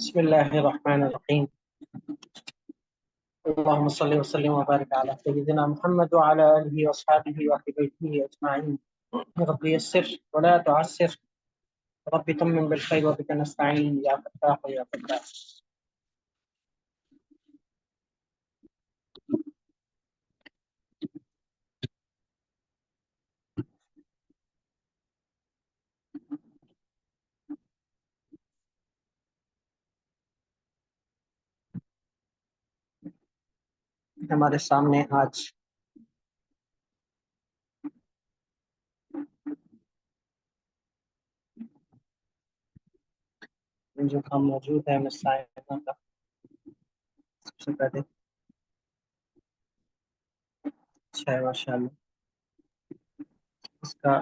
بسم الله الرحمن الرحيم. اللهم صل وسلم وبارك على سيدنا محمد وعلى آله وأصحابه وأهل بيته أجمعين. رب يسر ولا تعسر، رب تمم بالخير وبك نستعين يا فتاح يا فتاح. ہمارے سامنے آج جو کام موجود ہے مسائل کا سب سے پہلے اچھا ہے ماشاء اللہ. اس کا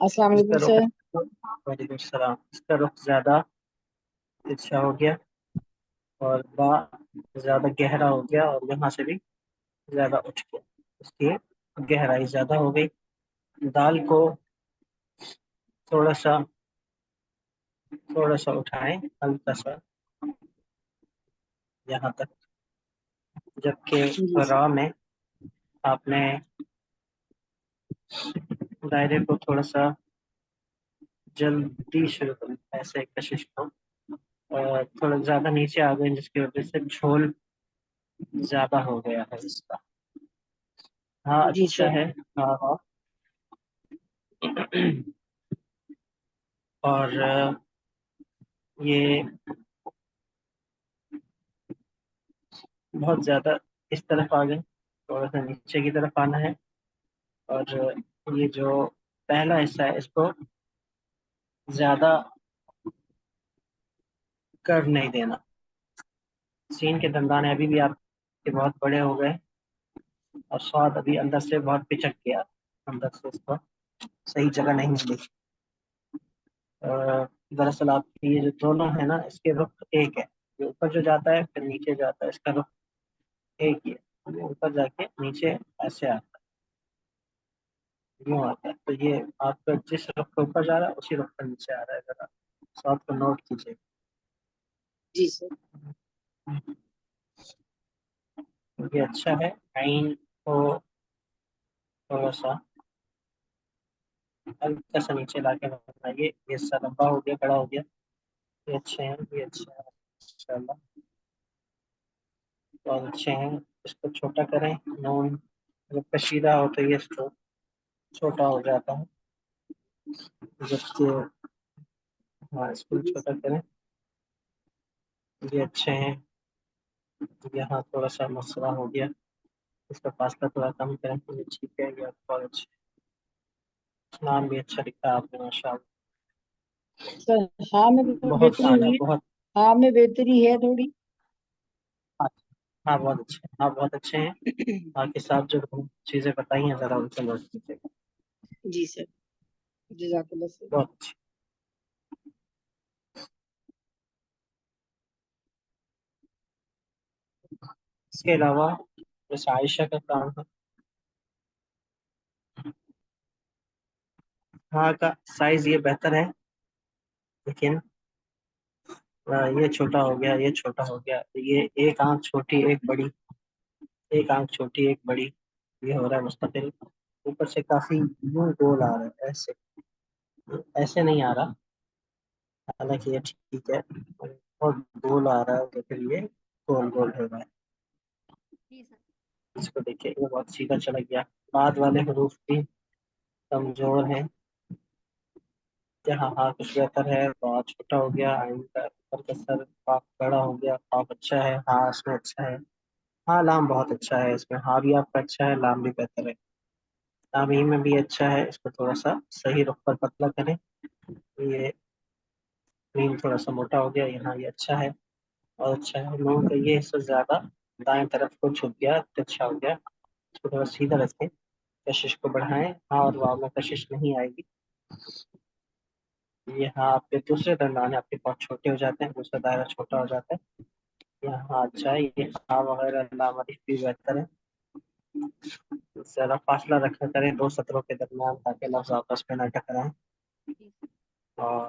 السلام علیکم رخ سر. وعلیکم السلام. اس کا رخ زیادہ اچھا ہو گیا اور با زیادہ گہرا ہو گیا اور یہاں سے بھی زیادہ اٹھ گیا. اس کی گہرائی زیادہ ہو گئی. دال کو تھوڑا سا اٹھائیں ہلکا سا یہاں تک، جبکہ جی سر. را میں آپ نے دائرے کو تھوڑا سا جلدی شروع کریں، ایسے کشش کو اور تھوڑا زیادہ نیچے آ گئے جس کی وجہ سے جھول زیادہ ہو گیا ہے اس کا. ہاں جی اچھا سر. ہے. ہاں ہاں. اور یہ بہت زیادہ اس طرف آ گئے، تھوڑا سا نیچے کی طرف آنا ہے. اور یہ جو پہلا حصہ ہے اس کو زیادہ کر نہیں دینا. سین کے دندانے ابھی بھی آپ کے بہت بڑے ہو گئے اور سواد ابھی اندر سے بہت پچک گیا، اندر سے اس کو صحیح جگہ نہیں ملی. دراصل آپ کی یہ جو دونوں ہے نا اس کے رخ ایک ہے، جو اوپر جو جاتا ہے پھر نیچے جاتا ہے اس کا رخ ایک ہی ہے. اوپر جا کے نیچے ایسے آتا ہے، یوں آتا ہے. تو یہ آپ کا جس رخ کے اوپر جا رہا ہے اسی رخ پر نیچے آ رہا ہے. ذرا سواد کو نوٹ کیجیے. جی سر. یہ اچھا ہے. عین کو تھوڑا سا ہلکا سا نیچے لا کے بنائیے. یہ حصہ لمبا ہو گیا، بڑا ہو گیا. یہ اچھے ہیں، یہ اچھا ہے انشاءاللہ. بہت اچھے ہیں. اس کو چھوٹا کریں. نون جب کشیدہ ہو تو یہ اس کو چھوٹا ہو جاتا ہے، جبکہ ہاں اس کو جی چھوٹا سر. کریں. یہ اچھے ہیں. یہاں تھوڑا سا مسئلہ ہو گیا، اس کا فاصلہ تھوڑا کم کریں تو یہ ٹھیک ہے. یہ بہت اچھا. نام بھی اچھا لکھا ہے آپ نے ماشاء اللہ. سر ہاں میں بہت بہتری اعلیٰ، ہوئی. بہت ہاں میں بہتری ہے تھوڑی. ہاں بہت اچھے ہیں. ہاں بہت اچھے ہیں. باقی صاحب جو چیزیں بتائی ہیں ذرا ان سے نوٹ کیجیے گا. جی سر. جزاک اللہ سر. بہت اچھے. اس کے علاوہ جیسے عائشہ کا کام ہے، ہاں کا سائز یہ بہتر ہے، لیکن یہ چھوٹا ہو گیا، یہ چھوٹا ہو گیا. یہ ایک آنکھ چھوٹی ایک بڑی، ایک آنکھ چھوٹی ایک بڑی، یہ ہو رہا ہے مستقل. اوپر سے کافی یوں گول آ رہا ہے، ایسے ایسے نہیں آ رہا. حالانکہ یہ ٹھیک ہے، بہت گول آ رہا ہے تو پھر یہ گول گول ہو رہا ہے. اس کو دیکھیے یہ بہت سیدھا چلا گیا. بعد والے حروف بھی کمزور ہیں. جہاں ہاں کچھ بہتر ہے بہت چھوٹا ہو گیا. آئین کا اوپر کا سر پاک بڑا ہو گیا. پاک اچھا ہے. ہاں اس میں اچھا ہے. ہاں لام بہت اچھا ہے. اس میں ہاں بھی آپ کا اچھا ہے، لام بھی بہتر ہے. لام میں بھی اچھا ہے. اس کو تھوڑا سا صحیح رخ پر پتلا کریں. یہ میم تھوڑا سا موٹا ہو گیا. یہاں یہ اچھا ہے اور اچھا ہے. نون کا یہ حصہ زیادہ دائیں طرف کو جھک گیا، اچھا ہو گیا. اس کو تھوڑا سیدھا رکھیں. کشش کو بڑھائیں. ہاں اور واو میں کشش نہیں آئے گی. یہاں آپ کے دوسرے دندان آپ کے بہت چھوٹے ہو جاتے ہیں، دوسرا دائرہ چھوٹا ہو جاتا ہے. یہاں اچھا ہے. یہ ہاں وغیرہ علامہ بھی بہتر ہے. ذرا فاصلہ رکھا کریں دو سطروں کے درمیان تاکہ لفظ آپس میں نہ ٹکرائیں. اور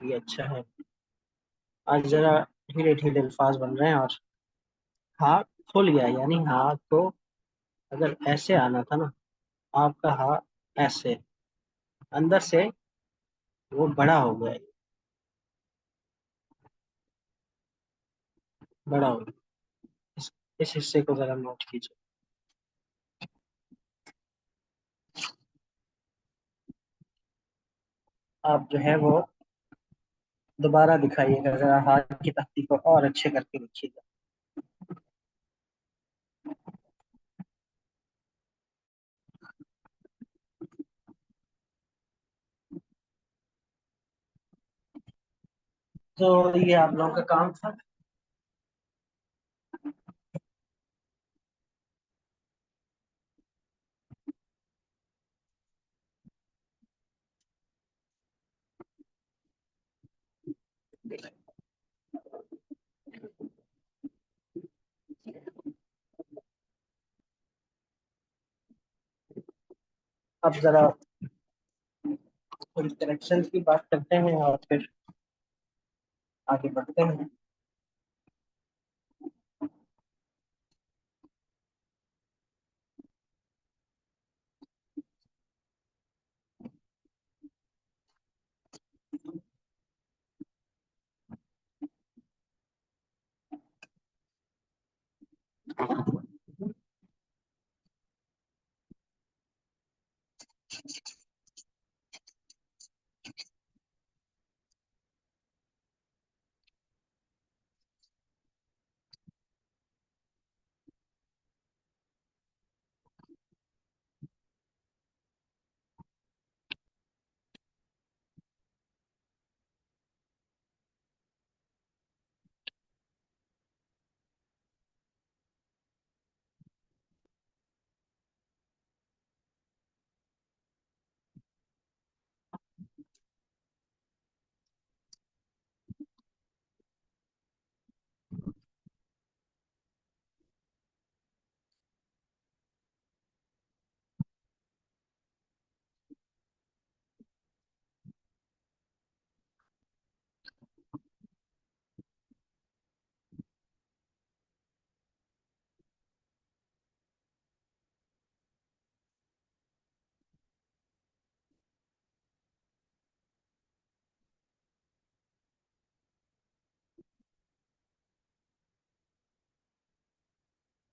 یہ اچھا ہے. آج ذرا ڈھیلے ڈھیلے الفاظ بن رہے ہیں. اور ہاں کھل گیا، یعنی ہاں تو اگر ایسے آنا تھا نا، آپ کا ہاں ایسے اندر سے وہ بڑا ہو گیا، بڑا ہو گیا. اس حصے کو ذرا نوٹ کیجیے. آپ جو ہے وہ دوبارہ دکھائیے گا، ذرا ہاتھ کی تختی کو اور اچھے کر کے لکھیے گا. تو یہ آپ لوگوں کا کام تھا. اب ذرا کچھ کریکشن کی بات کرتے ہیں اور پھر آگے بڑھتے ہیں.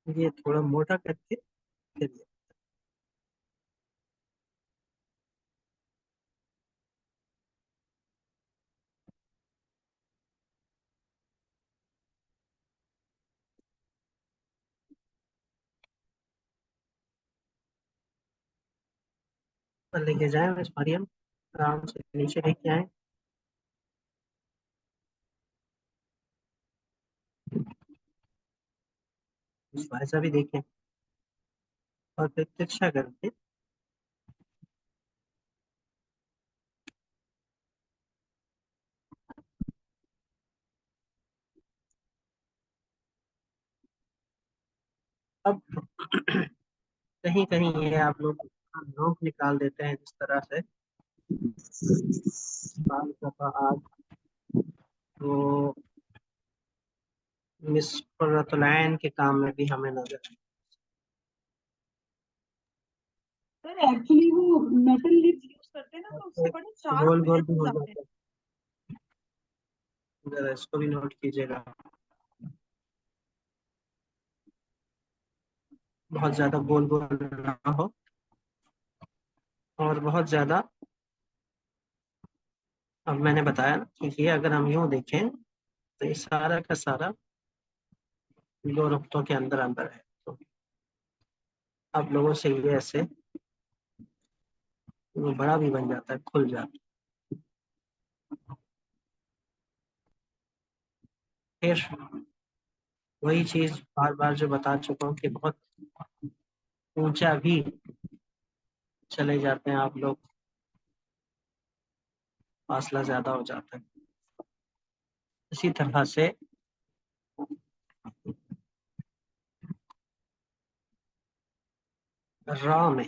یہ تھوڑا موٹا کر کے پھر لے کے جائیں. بس مریم آرام سے نیچے لے کے آئیں. ایسا بھی دیکھیں اور پھر ترچھا کر کے اب کہیں کہیں یہ آپ لوگ نوک نکال دیتے ہیں جس طرح سے بعض دفعہ آج وہ مس قرۃ العین کے کام میں بھی ہمیں نظر آئی. سر ایکچولی وہ میٹل لپس یوز کرتے ہیں نا تو اس سے بڑے گول شارپ گول بھی ایجز ہو آتے ہیں. جاتا ہے، ذرا اس کو بھی نوٹ کیجیے گا. بہت زیادہ گول گول نہ ہو اور بہت زیادہ. اب میں نے بتایا نا کہ یہ اگر ہم یوں دیکھیں تو یہ سارا کا سارا دو نقطوں کے اندر اندر ہے. تو آپ لوگوں سے یہ ایسے وہ بڑا بھی بن جاتا ہے، کھل جاتا ہے. پھر وہی چیز بار بار جو بتا چکا ہوں کہ بہت اونچا بھی چلے جاتے ہیں آپ لوگ، فاصلہ زیادہ ہو جاتا ہے. اسی طرح سے را میں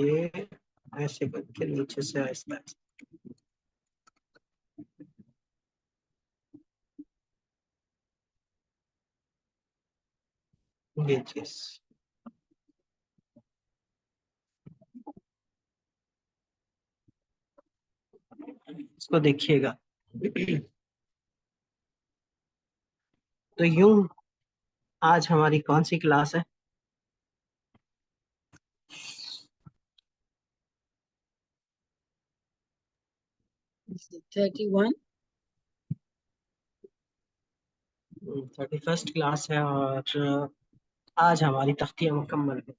یہ ایسے کر کے نیچے سے آہستہ آہستہ یہ چیز اس کو دیکھیے گا. تو یوں آج ہماری کون سی کلاس ہے؟ 31. 31 کلاس ہے اور آج ہماری تختیاں مکمل ہے.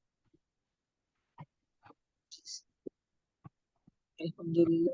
الحمدللہ.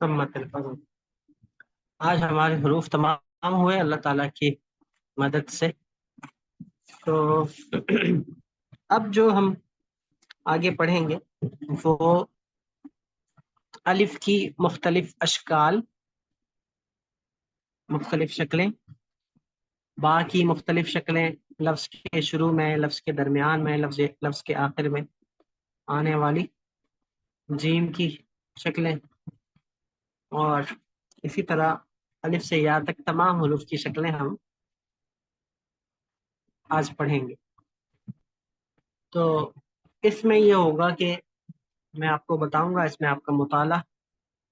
تمت الفضل. آج ہمارے حروف تمام ہوئے اللہ تعالیٰ کی مدد سے. تو اب جو ہم آگے پڑھیں گے وہ الف کی مختلف اشکال، مختلف شکلیں، با کی مختلف شکلیں، لفظ کے شروع میں، لفظ کے درمیان میں، لفظ کے آخر میں آنے والی، جیم کی شکلیں، اور اسی طرح الف سے یا تک تمام حروف کی شکلیں ہم آج پڑھیں گے. تو اس میں یہ ہوگا کہ میں آپ کو بتاؤں گا، اس میں آپ کا مطالعہ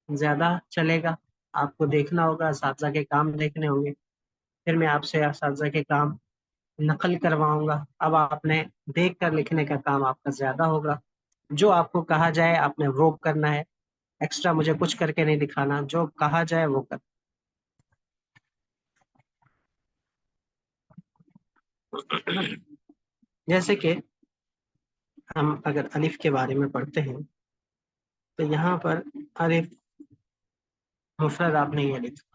زیادہ چلے گا، آپ کو دیکھنا ہوگا، اساتذہ کے کام دیکھنے ہوں گے، پھر میں آپ سے اساتذہ کے کام نقل کرواؤں گا. اب آپ نے دیکھ کر لکھنے کا کام آپ کا زیادہ ہوگا. جو آپ کو کہا جائے آپ نے وہ کرنا ہے، ایکسٹرا مجھے کچھ کر کے نہیں دکھانا، جو کہا جائے وہ کر. جیسے کہ ہم اگر الف کے بارے میں پڑھتے ہیں تو یہاں پر الف مفرد آپ نے یہ لکھا.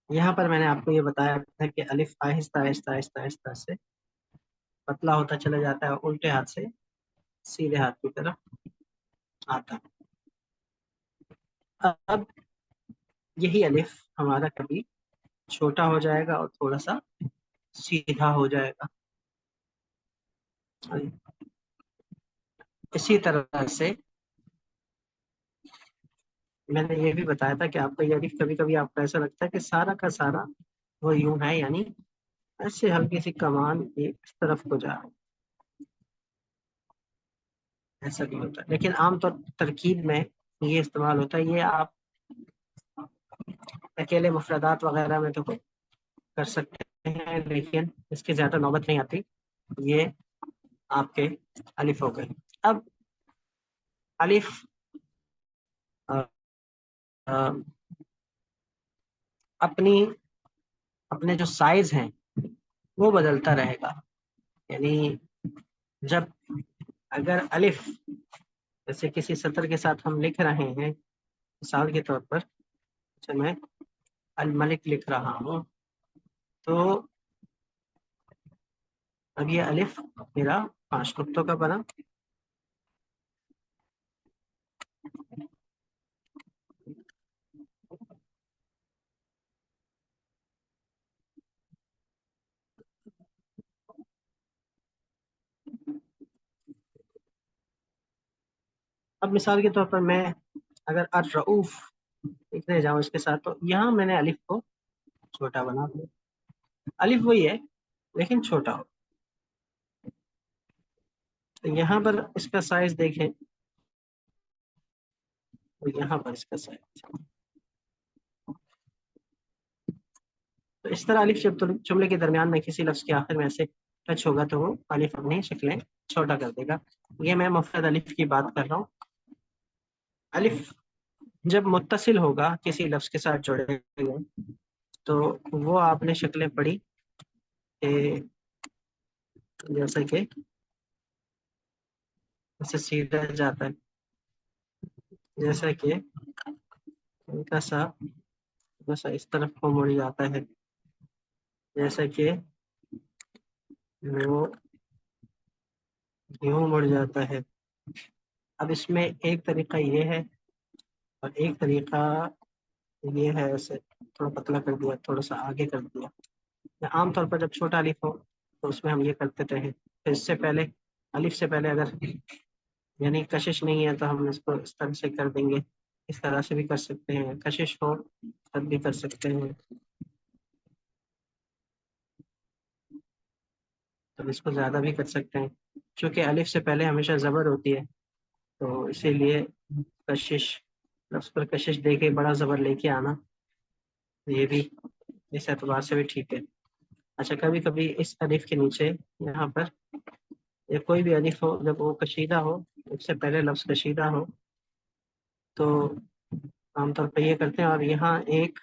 یہاں پر میں نے آپ کو یہ بتایا تھا کہ الف آہستہ آہستہ آہستہ آہستہ سے پتلا ہوتا چلا جاتا ہے، الٹے ہاتھ سے سیدھے ہاتھ کی طرف آتا ہے. اب یہی الف ہمارا کبھی چھوٹا ہو جائے گا اور تھوڑا سا سیدھا ہو جائے گا. اسی طرح سے میں نے یہ بھی بتایا تھا کہ آپ کا یہ الف کبھی کبھی آپ کو ایسا لگتا ہے کہ سارا کا سارا وہ یوں ہے، یعنی ایسے ہلکی سی کمان اس طرف کو جا رہا ہے، ایسا نہیں ہوتا. لیکن عام طور ترکیب میں یہ استعمال ہوتا ہے. یہ آپ اکیلے مفردات وغیرہ میں تو کر سکتے ہیں، لیکن اس کی زیادہ نوبت نہیں آتی. یہ آپ کے الف ہو گئے. اب الف اپنے جو سائز ہیں وہ بدلتا رہے گا. یعنی جب اگر الف جیسے کسی سطر کے ساتھ ہم لکھ رہے ہیں، مثال کے طور پر میں الملک لکھ رہا ہوں، تو اب یہ الف میرا 5 نقطوں کا بنا. اب مثال کے طور پر میں اگر الرؤوف لکھنے جاؤں اس کے ساتھ، تو یہاں میں نے الف کو چھوٹا بنا دیا. الف وہی ہے لیکن چھوٹا ہو. تو یہاں پر اس کا سائز دیکھیں، تو یہاں پر اس کا سائز، تو اس طرح الف جب جملے کے درمیان میں کسی لفظ کے آخر میں ایسے ٹچ ہوگا تو وہ الف اپنی شکلیں چھوٹا کر دے گا. یہ میں مفرد الف کی بات کر رہا ہوں. الف جب متصل ہوگا کسی لفظ کے ساتھ جڑے ہوئے تو وہ آپ نے شکلیں پڑھی کہ جیسا کہ اسے سیدھا جاتا ہے، جیسا کہ ہلکا سا بس اس طرف کو مڑ جاتا ہے، جیسا کہ وہ یوں مڑ جاتا ہے. اب اس میں ایک طریقہ یہ ہے اور ایک طریقہ یہ ہے، اسے تھوڑا پتلا کر دیا، تھوڑا سا آگے کر دیا. عام طور پر جب چھوٹا الف ہو تو اس میں ہم یہ کرتے رہے. اس سے پہلے الف سے پہلے اگر یعنی کشش نہیں ہے تو ہم اس کو اس طرح سے کر دیں گے. اس طرح سے بھی کر سکتے ہیں، کشش ہو تب بھی کر سکتے ہیں. تو اس کو زیادہ بھی کر سکتے ہیں. چونکہ الف سے پہلے ہمیشہ زبر ہوتی ہے تو اسی لیے کشش، لفظ پر کشش دے کے بڑا زبر لے کے آنا، یہ بھی اس اعتبار سے بھی ٹھیک ہے. اچھا، کبھی کبھی اس الف کے نیچے یہاں پر یا کوئی بھی الف ہو جب وہ کشیدہ ہو، اس سے پہلے لفظ کشیدہ ہو تو عام طور پہ یہ کرتے ہیں. اور یہاں ایک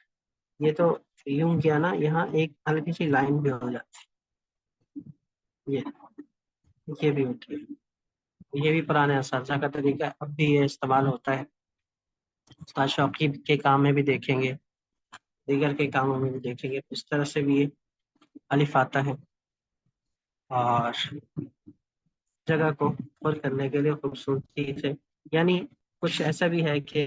یہ تو یوں کیا نا، یہاں ایک ہلکی سی لائن بھی ہو جاتی ہے، یہ بھی ہوتی ہے. یہ بھی پرانے اساتذہ کا طریقہ ہے، اب بھی یہ استعمال ہوتا ہے. استاد شوقی کے کام میں بھی دیکھیں گے، دیگر کے کاموں میں بھی دیکھیں گے، اس طرح سے بھی یہ الف آتا ہے. اور جگہ کو پر کرنے کے لیے خوبصورتی سے، یعنی کچھ ایسا بھی ہے کہ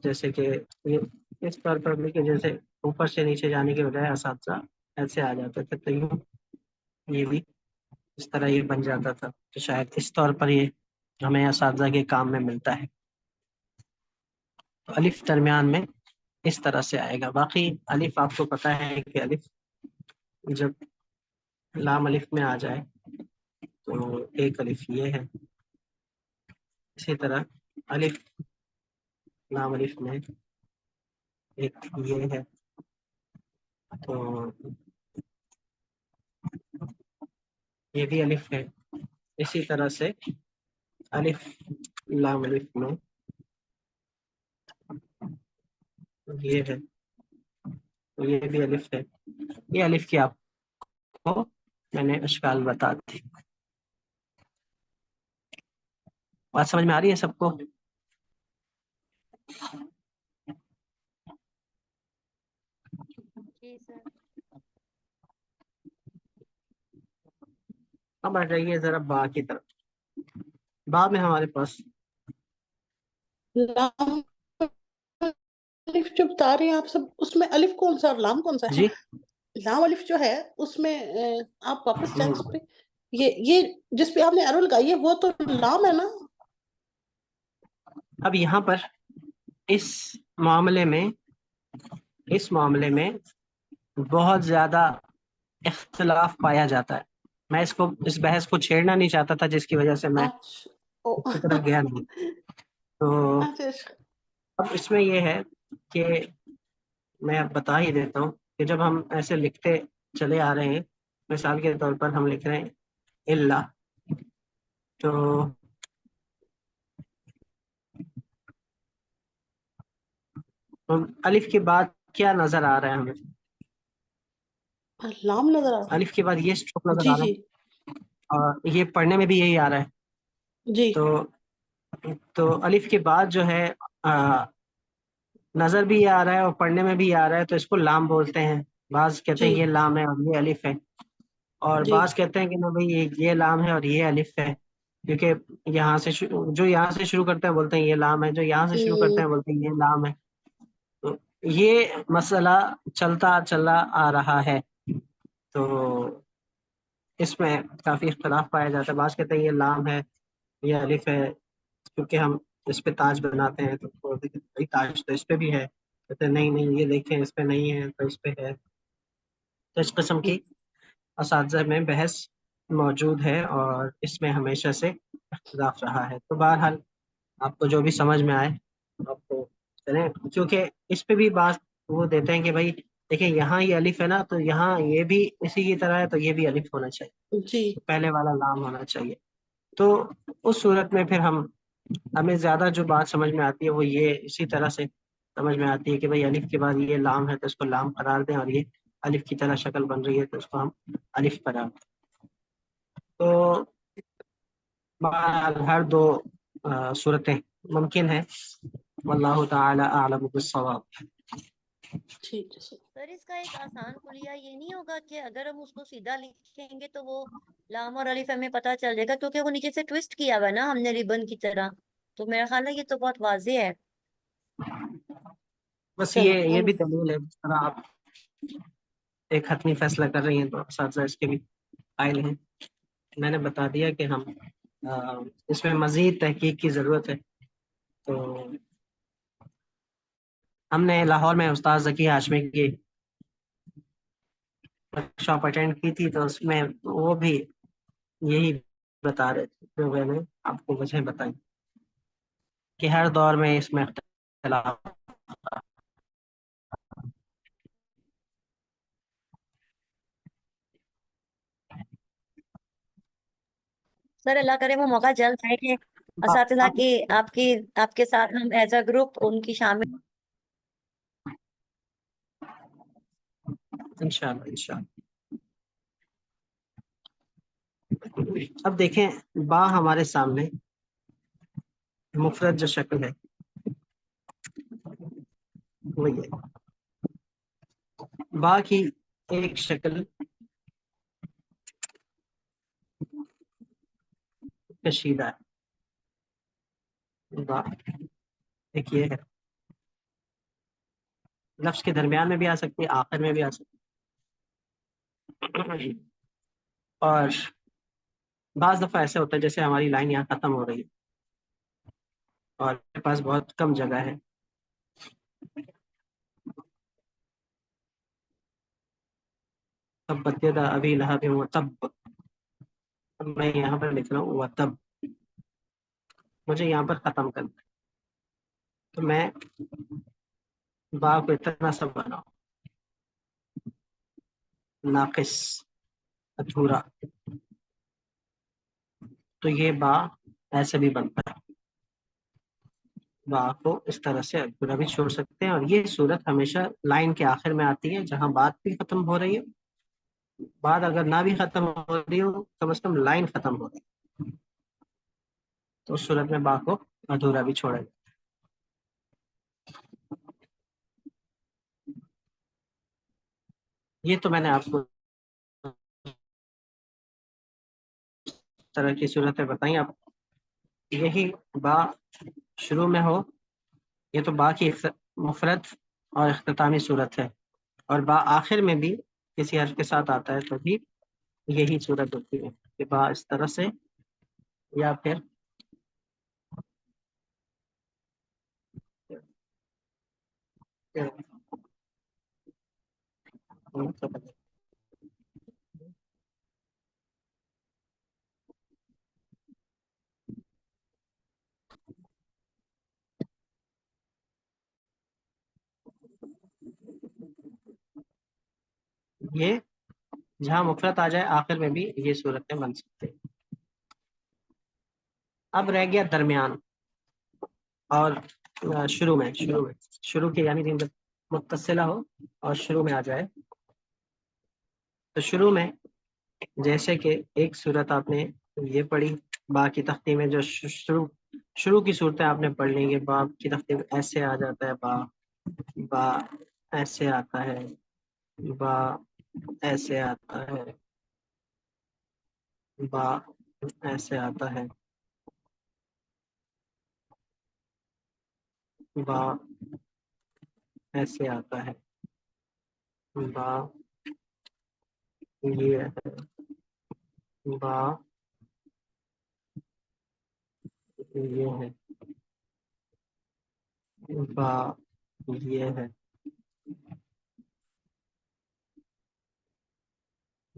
جیسے کہ یہ اس طور پر بھی کہ جیسے اوپر سے نیچے جانے کے بجائے اساتذہ ایسے آ جاتے تھے، تو یہ بھی اس طرح یہ بن جاتا تھا. تو شاید اس طور پر یہ ہمیں اساتذہ کے کام میں ملتا ہے. تو الف درمیان میں اس طرح سے آئے گا. باقی الف آپ کو پتہ ہے کہ الف جب لام الف میں آ جائے تو ایک الف یہ ہے، اسی طرح الف لام الف میں ایک یہ ہے. تو یہ بھی الف ہے. اسی طرح سے الف لام الف میں یہ ہے، تو یہ بھی الف ہے. یہ الف کی آپ کو میں نے اشکال بتا دی. بات سمجھ میں آ رہی ہے سب کو؟ جی سر. اب آ جائیے ذرا با کی طرف. با میں ہمارے پاس لام الف جو بتا رہے ہیں آپ سب، اس میں الف کون سا اور لام کون سا ہے؟ جی لام الف جو ہے اس میں آپ واپس جائیں اس پہ، یہ جس پہ آپ نے ایرو لگائی ہے وہ تو لام ہے نا؟ اب یہاں پر اس معاملے میں بہت زیادہ اختلاف پایا جاتا ہے. میں اس بحث کو چھیڑنا نہیں چاہتا تھا، جس کی وجہ سے میں اس کی طرف گیا نہیں. تو اب اس میں یہ ہے کہ میں اب بتا ہی دیتا ہوں کہ جب ہم ایسے لکھتے چلے آ رہے ہیں، مثال کے طور پر ہم لکھ رہے ہیں اللہ، تو الف کے بعد کیا نظر آ رہا ہے ہمیں؟ لام نظر آ رہا الف کے بعد یہ اسٹروک ہے. نظر جی آ رہا جی ہے، اور یہ پڑھنے میں بھی یہی آ رہا ہے. جی. تو الف کے بعد جو ہے نظر بھی آ رہا ہے اور پڑھنے میں بھی آ رہا ہے، تو اس کو لام بولتے ہیں. بعض کہتے ہیں یہ لام ہے اور یہ الف ہے. اور جی بعض کہتے ہیں کہ نہ بھائی یہ لام ہے اور یہ الف ہے، کیونکہ یہاں سے جو یہاں سے شروع کرتے ہیں بولتے ہیں یہ لام ہے، جو یہاں سے شروع کرتے ہیں بولتے ہیں یہ لام ہے. تو یہ مسئلہ چلتا چلا آ رہا ہے، تو اس میں کافی اختلاف پایا جاتا ہے. بعض کہتے ہیں یہ لام ہے، یہ الف ہے، کیونکہ ہم اس پہ تاج بناتے ہیں، تو بولتے ہیں کہ بھائی تاج تو اس پہ بھی ہے. کہتے ہیں نہیں نہیں، یہ دیکھیں اس پہ نہیں ہے تو اس پہ ہے. تو اس قسم کی اساتذہ میں بحث موجود ہے اور اس میں ہمیشہ سے اختلاف رہا ہے. تو بہرحال آپ کو جو بھی سمجھ میں آئے آپ کو کریں، کیونکہ اس پہ بھی بات وہ دیتے ہیں کہ بھائی دیکھیں یہاں یہ الف ہے نا، تو یہاں یہ بھی اسی کی طرح ہے، تو یہ بھی الف ہونا چاہیے، جی پہلے والا لام ہونا چاہیے. تو اس صورت میں پھر ہمیں زیادہ جو بات سمجھ میں آتی ہے وہ یہ اسی طرح سے سمجھ میں آتی ہے کہ بھائی الف کے بعد یہ لام ہے تو اس کو لام قرار دیں، اور یہ الف کی طرح شکل بن رہی ہے تو اس کو ہم الف قرار دیں. تو بہرحال ہر دو صورتیں ممکن ہیں. واللہ تعالی اعلم بالصواب. ٹھیک ہے سر. سر اس کا ایک آسان خلیہ یہ نہیں ہوگا کہ اگر ہم اس کو سیدھا لکھیں گے تو وہ لام اور الف ہمیں پتہ چل جائے گا، کیونکہ وہ نیچے سے ٹویسٹ کیا ہوا ہے نا ہم نے ریبن کی طرح. تو میرا خیال ہے یہ تو بہت واضح ہے. بس چلو یہ بھی دلیل ہے، جس طرح آپ ایک حتمی فیصلہ کر رہی ہیں تو اساتذہ اس کے بھی قائل ہیں. میں نے بتا دیا کہ ہم اس میں مزید تحقیق کی ضرورت ہے. تو ہم نے لاہور میں استاد ذکی ہاشمی کی ورک شاپ اٹینڈ کی تھی، تو اس میں وہ بھی یہی بتا رہے تھے جو میں نے آپ کو وجہ بتائی کہ ہر دور میں اس میں اختلاف. سر اللہ کرے وہ موقع جلد آئے کہ اساتذہ کی آپ کے ساتھ ہم ایز اے گروپ ان کی شامل. انشاءاللہ انشاءاللہ. اب دیکھیں با ہمارے سامنے مفرد جو شکل ہے وہ یہ با کی ایک شکل کشیدہ ہے. با ایک یہ ہے، لفظ کے درمیان میں بھی آ سکتی ہے، آخر میں بھی آ سکتی ہے. اور بعض دفعہ ایسے ہوتا ہے جیسے ہماری لائن یہاں ختم ہو رہی ہے اور میرے پاس بہت کم جگہ ہے. تب یدا ابی لہب وتب، میں یہاں پر لکھ رہا ہوں وتب، مجھے یہاں پر ختم کرنا ہے. تو میں با کو اتنا سا بناؤ ناقص، ادھورا، تو یہ با ایسے بھی بنتا ہے. با کو اس طرح سے ادھورا بھی چھوڑ سکتے ہیں، اور یہ صورت ہمیشہ لائن کے آخر میں آتی ہے جہاں بات بھی ختم ہو رہی ہے. بات اگر نہ بھی ختم ہو رہی ہو، کم از کم لائن ختم ہو رہی ہے، تو اس صورت میں با کو ادھورا بھی چھوڑے. یہ تو میں نے آپ کو طرح کی صورتیں بتائیں. اب یہی با شروع میں ہو، یہ تو با کی مفرد اور اختتامی صورت ہے، اور با آخر میں بھی کسی حرف کے ساتھ آتا ہے تو بھی یہی صورت ہوتی ہے کہ با اس طرح سے یا پھر یہ جہاں مفرد آ جائے آخر میں بھی یہ صورتیں بن سکتے ہیں. اب رہ گیا درمیان اور شروع کے یعنی جب متصلہ ہو اور شروع میں آ جائے. تو شروع میں جیسے کہ ایک صورت آپ نے یہ پڑھی با کی تختی میں، جو شروع کی صورتیں آپ نے پڑھ لیں گے. با کی تختی میں ایسے آ جاتا ہے، با ایسے آتا ہے، با ایسے آتا ہے، با ایسے آتا ہے، با ایسے آتا ہے، با یہ ہے، با یہ ہے، با یہ ہے،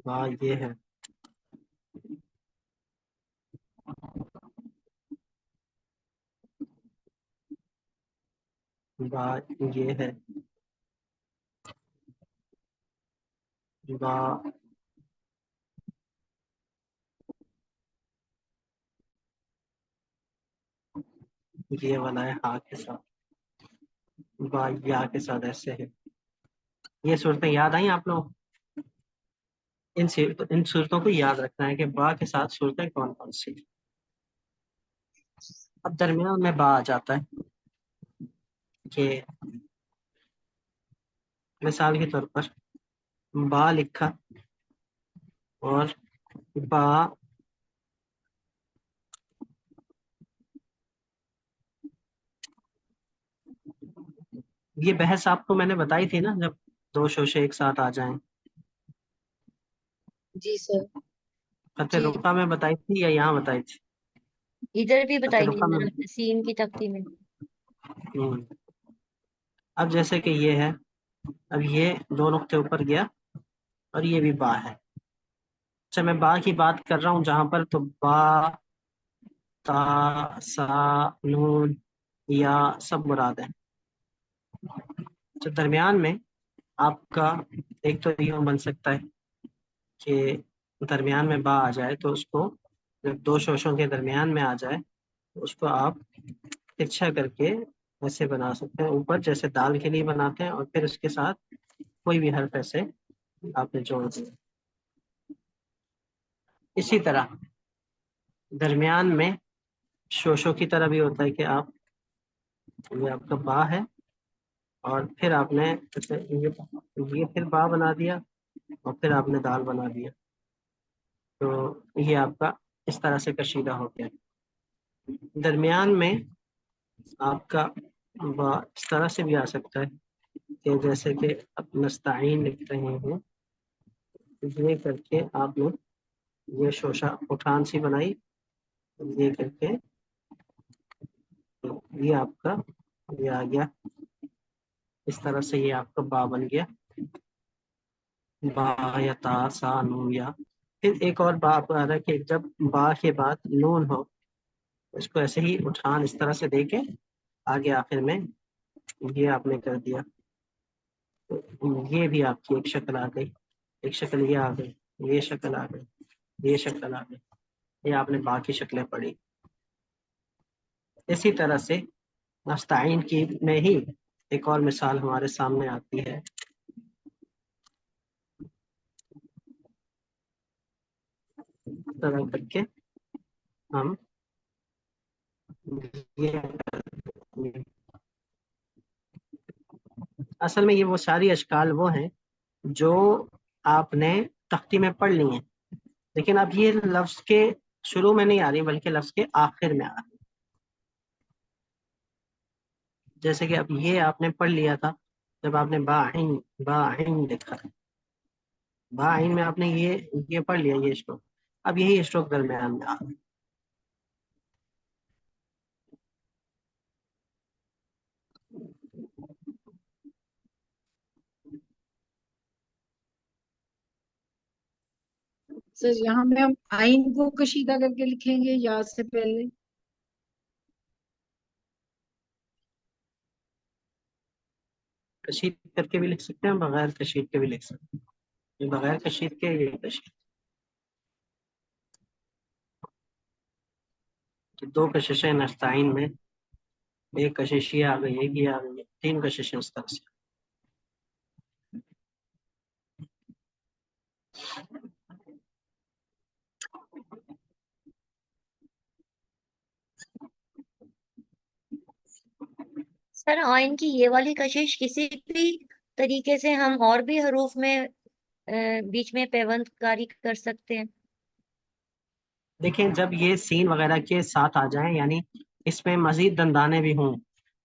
با یہ ہے، با یہ ہے، با یہ والا ہے ہا کے ساتھ، با یا کے ساتھ ایسے ہے۔ یہ صورتیں یاد آئیں آپ لوگ؟ ان صورتوں کو یاد رکھنا ہے کہ با کے ساتھ صورتیں کون کون سی۔ اب درمیان میں با آ جاتا ہے کہ مثال کے طور پر با لکھا اور با یہ بحث آپ کو میں نے بتائی تھی نا، جب دو شوشے ایک ساتھ آ جائیں، جی سر، خط جی رقعہ میں بتائی تھی یا یہاں بتائی تھی؟ ادھر بھی خط بتائی تھی رقعہ میں میں سین کی تختی میں۔ اب جیسے کہ یہ ہے، اب یہ دو نقطے اوپر گیا اور یہ بھی با ہے۔ اچھا میں با کی بات کر رہا ہوں جہاں پر، تو با، تا، سا، نون، یا سب مراد ہے۔ تو درمیان میں آپ کا ایک تو یوں بن سکتا ہے کہ درمیان میں با آ جائے تو اس کو جب دو شوشوں کے درمیان میں آ جائے تو اس کو آپ ترچھا کر کے ایسے بنا سکتے ہیں، اوپر جیسے دال کے لیے بناتے ہیں، اور پھر اس کے ساتھ کوئی بھی حرف ایسے آپ نے جوڑ دیا۔ اسی طرح درمیان میں شوشوں کی طرح بھی ہوتا ہے کہ آپ، یہ آپ کا با ہے اور پھر آپ نے یہ پھر با بنا دیا اور پھر آپ نے دال بنا دیا، تو یہ آپ کا اس طرح سے کشیدہ ہو گیا۔ درمیان میں آپ کا با اس طرح سے بھی آ سکتا ہے کہ جیسے کہ اب نستعین لکھ رہے ہیں، یہ کر کے آپ نے یہ شوشہ اٹھان سی بنائی، یہ کر کے یہ آپ کا یہ آ گیا، اس طرح سے یہ آپ کا با بن گیا، با یا تا سا نون یا۔ پھر ایک اور با آپ کو آ رہا ہے کہ جب با کے بعد نون ہو اس کو ایسے ہی اٹھان اس طرح سے دے کے آگے آخر میں یہ آپ نے کر دیا، تو یہ بھی آپ کی ایک شکل آ گئی، ایک شکل یہ آ گئی، یہ شکل آ گئی، یہ شکل آ گئی، یہ آپ نے باقی شکلیں پڑھی۔ اسی طرح سے نستعین کی میں ہی ایک اور مثال ہمارے سامنے آتی ہے، اس طرح کر کے ہم یہ، اصل میں یہ وہ ساری اشکال وہ ہیں جو آپ نے تختی میں پڑھ لی ہیں، لیکن اب یہ لفظ کے شروع میں نہیں آ رہی بلکہ لفظ کے آخر میں آ رہی۔ جیسے کہ اب یہ آپ نے پڑھ لیا تھا جب آپ نے باعین لکھا، باعین میں آپ نے یہ پڑھ لیا، یہ اسٹروک، اب یہی اسٹروک درمیان میں آ رہا ہے۔ سر یہاں میں ہم آئین کو کشیدہ کر کے لکھیں گے یا سے پہلے؟ کشید کر کے بھی لکھ سکتے ہیں، بغیر کشید کے بھی لکھ سکتے ہیں، یہ بغیر کشید کے، یہ کشید، کہ دو کششیں نستعین میں، ایک کشش یہ آ گئی، ایک یہ آ گئی، تین کششیں اس طرح سے۔ سر آئین کی یہ والی کشش کسی بھی طریقے سے ہم اور بھی حروف میں بیچ میں پیوند کاری کر سکتے ہیں؟ دیکھیں جب یہ سین وغیرہ کے ساتھ آ جائیں، یعنی اس میں مزید دندانے بھی ہوں،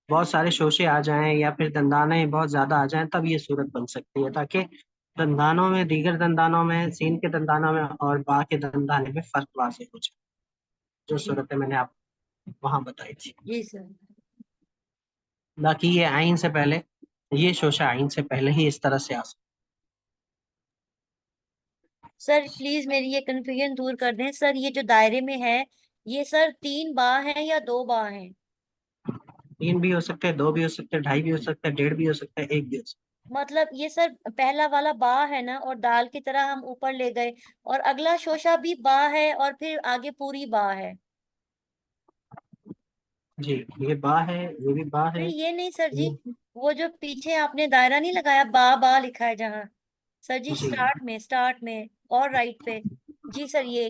بہت سارے شوشے آ جائیں یا پھر دندانے بہت زیادہ آ جائیں، تب یہ صورت بن سکتی ہے، تاکہ دندانوں میں، دیگر دندانوں میں، سین کے دندانوں میں اور با کے دندانے میں فرق واضح ہو جائے، جو جی صورتیں میں نے آپ وہاں بتائی تھی۔ جی سر۔ باقی یہ آئین سے پہلے، یہ شوشہ آئین سے پہلے ہی اس طرح سے آ سکتا سر پلیز میری یہ کنفیوژن دور کر دیں سر، یہ جو دائرے میں ہے یہ سر 3 با ہیں یا 2 با ہیں؟ 3 بھی ہو سکتے ہیں، 2 بھی ہو سکتے ہیں، 2.5 بھی ہو سکتے ہیں، 1.5 بھی ہو سکتے ہیں، 1 بھی ہو سکتا مطلب یہ سر پہلا والا با ہے نا، اور دال کی طرح ہم اوپر لے گئے، اور اگلا شوشہ بھی با ہے اور پھر آگے پوری با ہے؟ ہے۔ جی یہ با ہے، یہ بھی با ہے، نہیں یہ نہیں سر جی، یہ- وہ جو پیچھے آپ نے دائرہ نہیں لگایا، با با لکھا ہے جہاں سر جی، جی سٹارٹ میں اور رائٹ پہ، جی سر یہ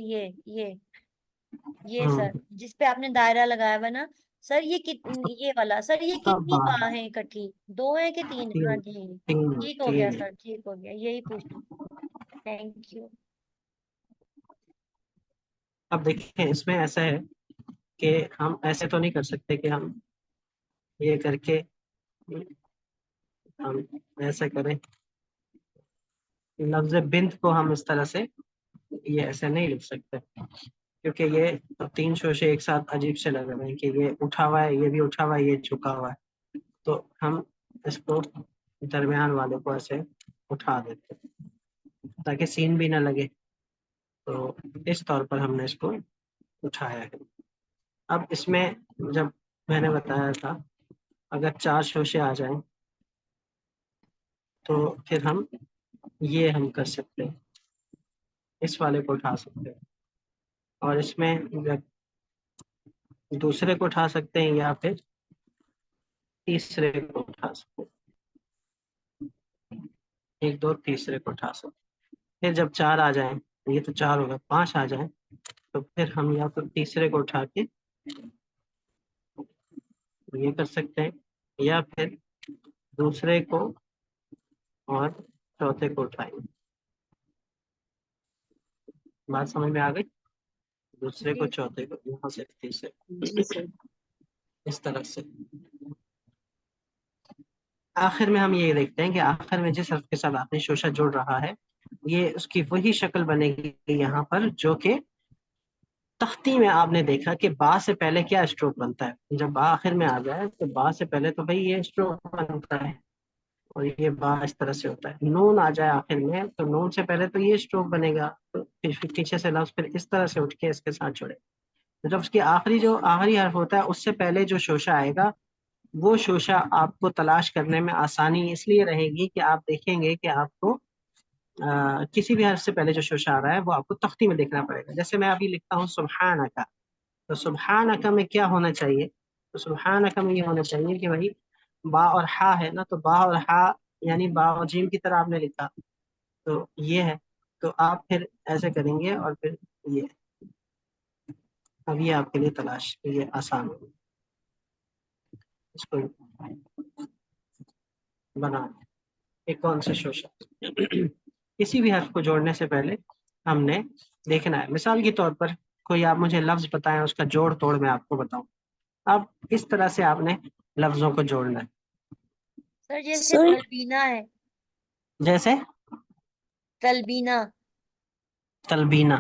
ہوں سر جس پہ آپ نے دائرہ لگایا ہوا نا سر، یہ والا سر، یہ سب کتنی با با ہے، ہیں اکٹھی؟ 2 ہیں کہ 3؟ ہاں 3 جی 3 ٹھیک ہو گیا 3 سر، ٹھیک ہو گیا، یہی پوچھنا، تھینک یو۔ اب دیکھیں اس میں ایسا ہے کہ ہم ایسے تو نہیں کر سکتے کہ ہم یہ کر کے ہم ایسا کریں، لفظ بنت کو ہم اس طرح سے یہ ایسے نہیں لکھ سکتے، کیونکہ یہ 3 شوشے ایک ساتھ عجیب سے لگ رہے ہیں کہ یہ اٹھا ہوا ہے، یہ بھی اٹھا ہوا ہے، یہ جھکا ہوا ہے، تو ہم اس کو درمیان والے کو ایسے اٹھا دیتے ہیں تاکہ سین بھی نہ لگے، تو اس طور پر ہم نے اس کو اٹھایا ہے۔ اب اس میں جب میں نے بتایا تھا اگر 4 شوشے آ جائیں تو پھر ہم کر سکتے ہیں، اس والے کو اٹھا سکتے ہیں، اور اس میں جب دوسرے کو اٹھا سکتے ہیں یا پھر تیسرے کو اٹھا سکتے ہیں، 1 2 تیسرے کو اٹھا سکتے ہیں، پھر جب 4 آ جائیں، یہ تو 4 ہوگا، 5 آ جائیں تو پھر ہم یا تو تیسرے کو اٹھا کے یہ کر سکتے ہیں، یا پھر دوسرے کو اور چوتھے کو اٹھائیں۔ بات سمجھ میں آ گئی؟ دوسرے کو، جی چوتھے کو، یہاں سے تیسرے، جی سر۔ اس طرح سے۔ آخر میں ہم یہ دیکھتے ہیں کہ آخر میں جس حرف کے ساتھ آپ نے شوشہ جوڑ رہا ہے یہ اس کی وہی شکل بنے گی یہاں پر جو کہ تختی میں آپ نے دیکھا کہ با سے پہلے کیا اسٹروک بنتا ہے، جب با آخر میں آ جائے تو با سے پہلے تو بھائی یہ اسٹروک بنتا ہے، اور یہ با اس طرح سے ہوتا ہے، نون آ جائے آخر میں تو نون سے پہلے تو یہ اسٹروک بنے گا، تو پھر پیچھے سے لفظ پھر اس طرح سے اٹھ کے اس کے ساتھ جڑے، جب اس کی آخری حرف ہوتا ہے اس سے پہلے جو شوشہ آئے گا وہ شوشہ آپ کو تلاش کرنے میں آسانی اس لیے رہے گی کہ آپ دیکھیں گے کہ آپ کو کسی بھی حرف سے پہلے جو شوشہ آ رہا ہے وہ آپ کو تختی میں دیکھنا پڑے گا۔ جیسے میں ابھی لکھتا ہوں سبحانک، تو سبحانک میں کیا ہونا چاہیے؟ تو سبحانک میں یہ ہونا چاہیے کہ وہی با اور ہا ہے نا، تو با اور ہا یعنی با اور جیم کی طرح آپ نے لکھا، تو یہ ہے، تو آپ پھر ایسے کریں گے اور پھر یہ، اب یہ آپ کے لیے تلاش یہ آسان ہوگی، اس کو بنا ایک کون سے شوشہ کسی بھی حرف کو جوڑنے سے پہلے ہم نے دیکھنا ہے۔ مثال کے طور پر کوئی آپ مجھے لفظ بتائیں، اس کا جوڑ توڑ میں آپ کو بتاؤں، اب اس طرح سے آپ نے لفظوں کو جوڑنا ہے۔ سر جیسے سر تلبینہ ہے، جیسے تلبینہ، تلبینہ،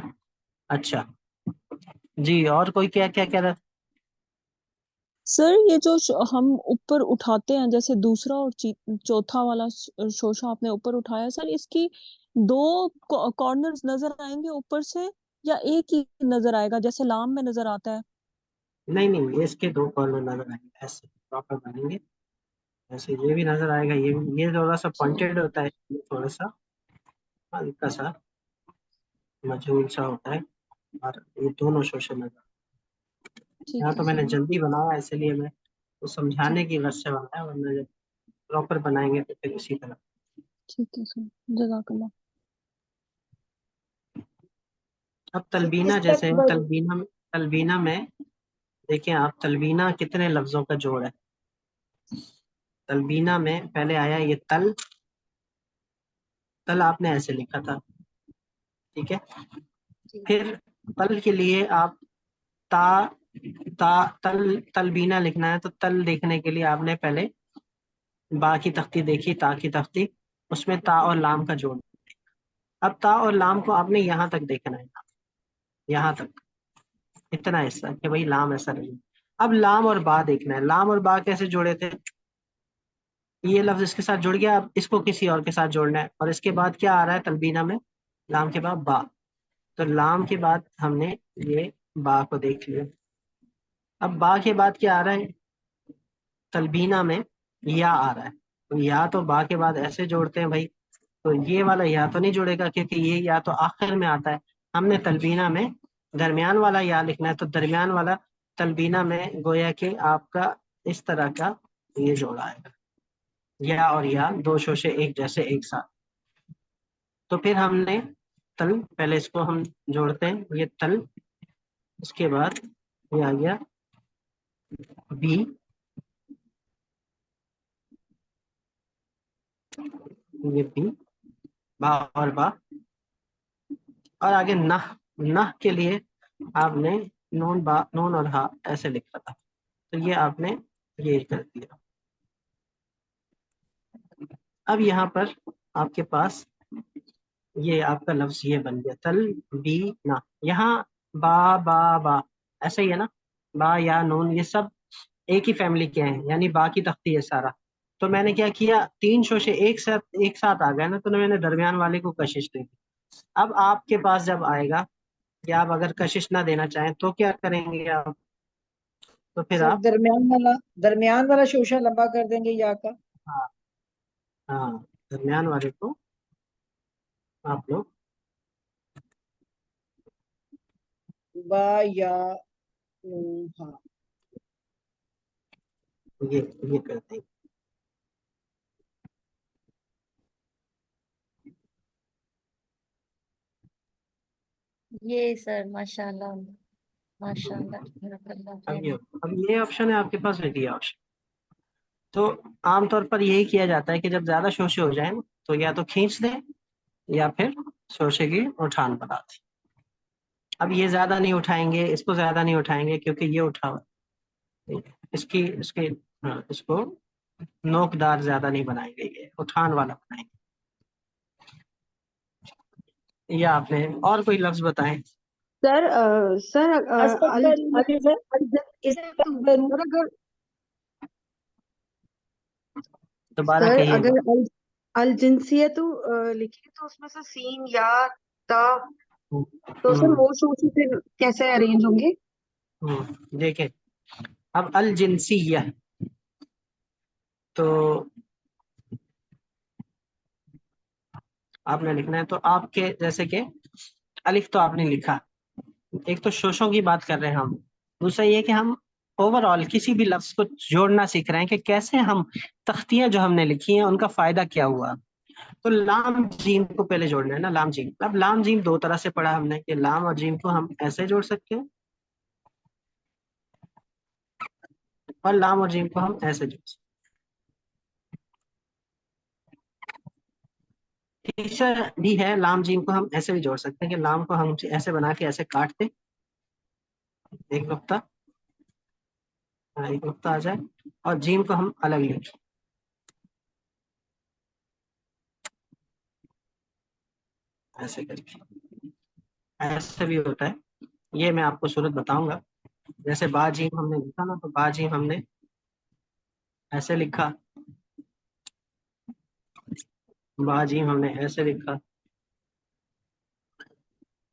اچھا جی، اور کوئی کیا کیا کہہ رہا؟ سر یہ جو ہم اوپر اٹھاتے ہیں جیسے دوسرا اور چوتھا والا شوشہ آپ نے اوپر اٹھایا، سر اس کی 2 کارنرز نظر آئیں گے اوپر سے یا ایک ہی نظر آئے گا جیسے لام میں نظر آتا ہے؟ نہیں یہ اس کے 2 کارنر نظر آئیں گے، ایسے پراپر بنیں گے، ایسے یہ بھی نظر آئے گا، یہ تھوڑا سا پوائنٹڈ ہوتا ہے، یہ تھوڑا سا ہلکا سا مجھول سا ہوتا ہے، اور یہ دونوں شوشے نظر، یہاں ٹھیک ہے تو میں نے سر، جلدی بنایا اس لیے میں وہ ٹھیک سمجھانے کی غرض سے بنایا، ورنہ جب پراپر بنائیں گے تو پھر اسی طرح۔ ٹھیک ہے سر، جزاک اللہ۔ اب تلبینہ، اس تک جیسے تلبینہ میں دیکھیں آپ، تلبینہ کتنے لفظوں کا جوڑ ہے؟ تلبینہ میں پہلے آیا یہ تل آپ نے ایسے لکھا تھا، ٹھیک ہے، جی پھر تل کے لیے آپ تا تلبینہ لکھنا ہے، تو تل دیکھنے کے لیے آپ نے پہلے با کی تختی دیکھی، تا کی تختی، اس میں تا اور لام کا جوڑ. اب تا اور لام کو آپ نے یہاں تک دیکھنا ہے، یہاں تک اتنا حصہ کہ بھائی لام ایسا نہیں. اب لام اور با دیکھنا ہے. لام اور با کیسے جوڑے تھے؟ یہ لفظ اس کے ساتھ جڑ گیا، اب اس کو کسی اور کے ساتھ جوڑنا ہے. اور اس کے بعد کیا آ رہا ہے تلبینہ میں؟ لام کے بعد با. تو لام کے بعد ہم نے یہ با کو دیکھ لیا. اب با کے بعد کیا آ رہا ہے تلبینہ میں؟ یا آ رہا ہے. تو یا تو با کے بعد ایسے جوڑتے ہیں بھائی، تو یہ والا یا تو نہیں جڑے گا کیونکہ یہ یا تو آخر میں آتا ہے. ہم نے تلبینہ میں درمیان والا یا لکھنا ہے، تو درمیان والا تلبینہ میں گویا کہ آپ کا اس طرح کا یہ جوڑا آئے گا، یا اور یا دو شوشے ایک جیسے ایک ساتھ. تو پھر ہم نے تل، پہلے اس کو ہم جوڑتے ہیں، یہ تل، اس کے بعد یہ آ گیا بی، یہ بی، با اور با، اور آگے نہ. نہ کے لیے آپ نے نون با، نون اور ہا ایسے لکھا تھا، تو یہ آپ نے یہ کر دیا. اب یہاں پر آپ کے پاس یہ آپ کا لفظ یہ بن گیا تل بی نہ. یہاں با با با ایسا ہی ہے نا، با یا نون یہ سب ایک ہی فیملی کے ہیں، یعنی با کی تختی ہے سارا. تو میں نے کیا کیا، تین شوشے ایک ساتھ آ گئے نا، تو میں نے درمیان والے کو کشش دے دی. اب آپ کے پاس جب آئے گا کہ آپ اگر کشش نہ دینا چاہیں تو کیا کریں گے آپ؟ تو پھر سر آپ درمیان والا شوشہ لمبا کر دیں گے یا کا. ہاں ہاں درمیان والے کو آپ لوگ با یا نون ہاں. یہ کرتے ہیں. یہ سر ماشاء اللہ، ماشاء اللہ اب یہ آپشن ہے آپ کے پاس، یہ آپشن. تو عام طور پر یہی کیا جاتا ہے کہ جب زیادہ شوشے ہو جائیں تو یا تو کھینچ دیں یا پھر شوشے کی اٹھان بنا دیں. اب یہ زیادہ نہیں اٹھائیں گے، اس کو زیادہ نہیں اٹھائیں گے کیونکہ یہ اٹھا ہوا، اس کو نوکدار زیادہ نہیں بنائیں گے، یہ اٹھان والا بنائیں گے. یا آپ نے اور کوئی لفظ بتائیں. سر سر دوبارہ سر کہیے اگر گا. الجنسیت لکھے تو اس میں سے سین یا تا، تو سر ہوں، وہ شوشے پھر کیسے ارینج ہوں گے؟ دیکھیں اب الجنسیہ تو آپ نے لکھنا ہے، تو آپ کے جیسے کہ الف تو آپ نے لکھا. ایک تو شوشوں کی بات کر رہے ہیں ہم، دوسرا یہ کہ ہم اوور آل کسی بھی لفظ کو جوڑنا سیکھ رہے ہیں کہ کیسے ہم تختیاں جو ہم نے لکھی ہیں ان کا فائدہ کیا ہوا. تو لام جیم کو پہلے جوڑنا ہے نا، لام جیم. اب لام جیم دو طرح سے پڑھا ہم نے کہ لام اور جیم کو ہم ایسے جوڑ سکتے ہیں اور لام اور جیم کو ہم ایسے جوڑ سکتے ہیں. تیسرا بھی ہے، لام جیم کو ہم ایسے بھی جوڑ سکتے ہیں کہ لام کو ہم ایسے بنا کے ایسے کاٹ دیں، ایک نقطہ، ایک نقطہ آ جائے، اور جیم کو ہم الگ لکھیں ایسے کر کے. ایسے بھی ہوتا ہے، یہ میں آپ کو صورت بتاؤں گا. جیسے با جیم ہم نے لکھا نا، تو با جیم ہم نے ایسے لکھا، با جیم ہم نے ایسے لکھا.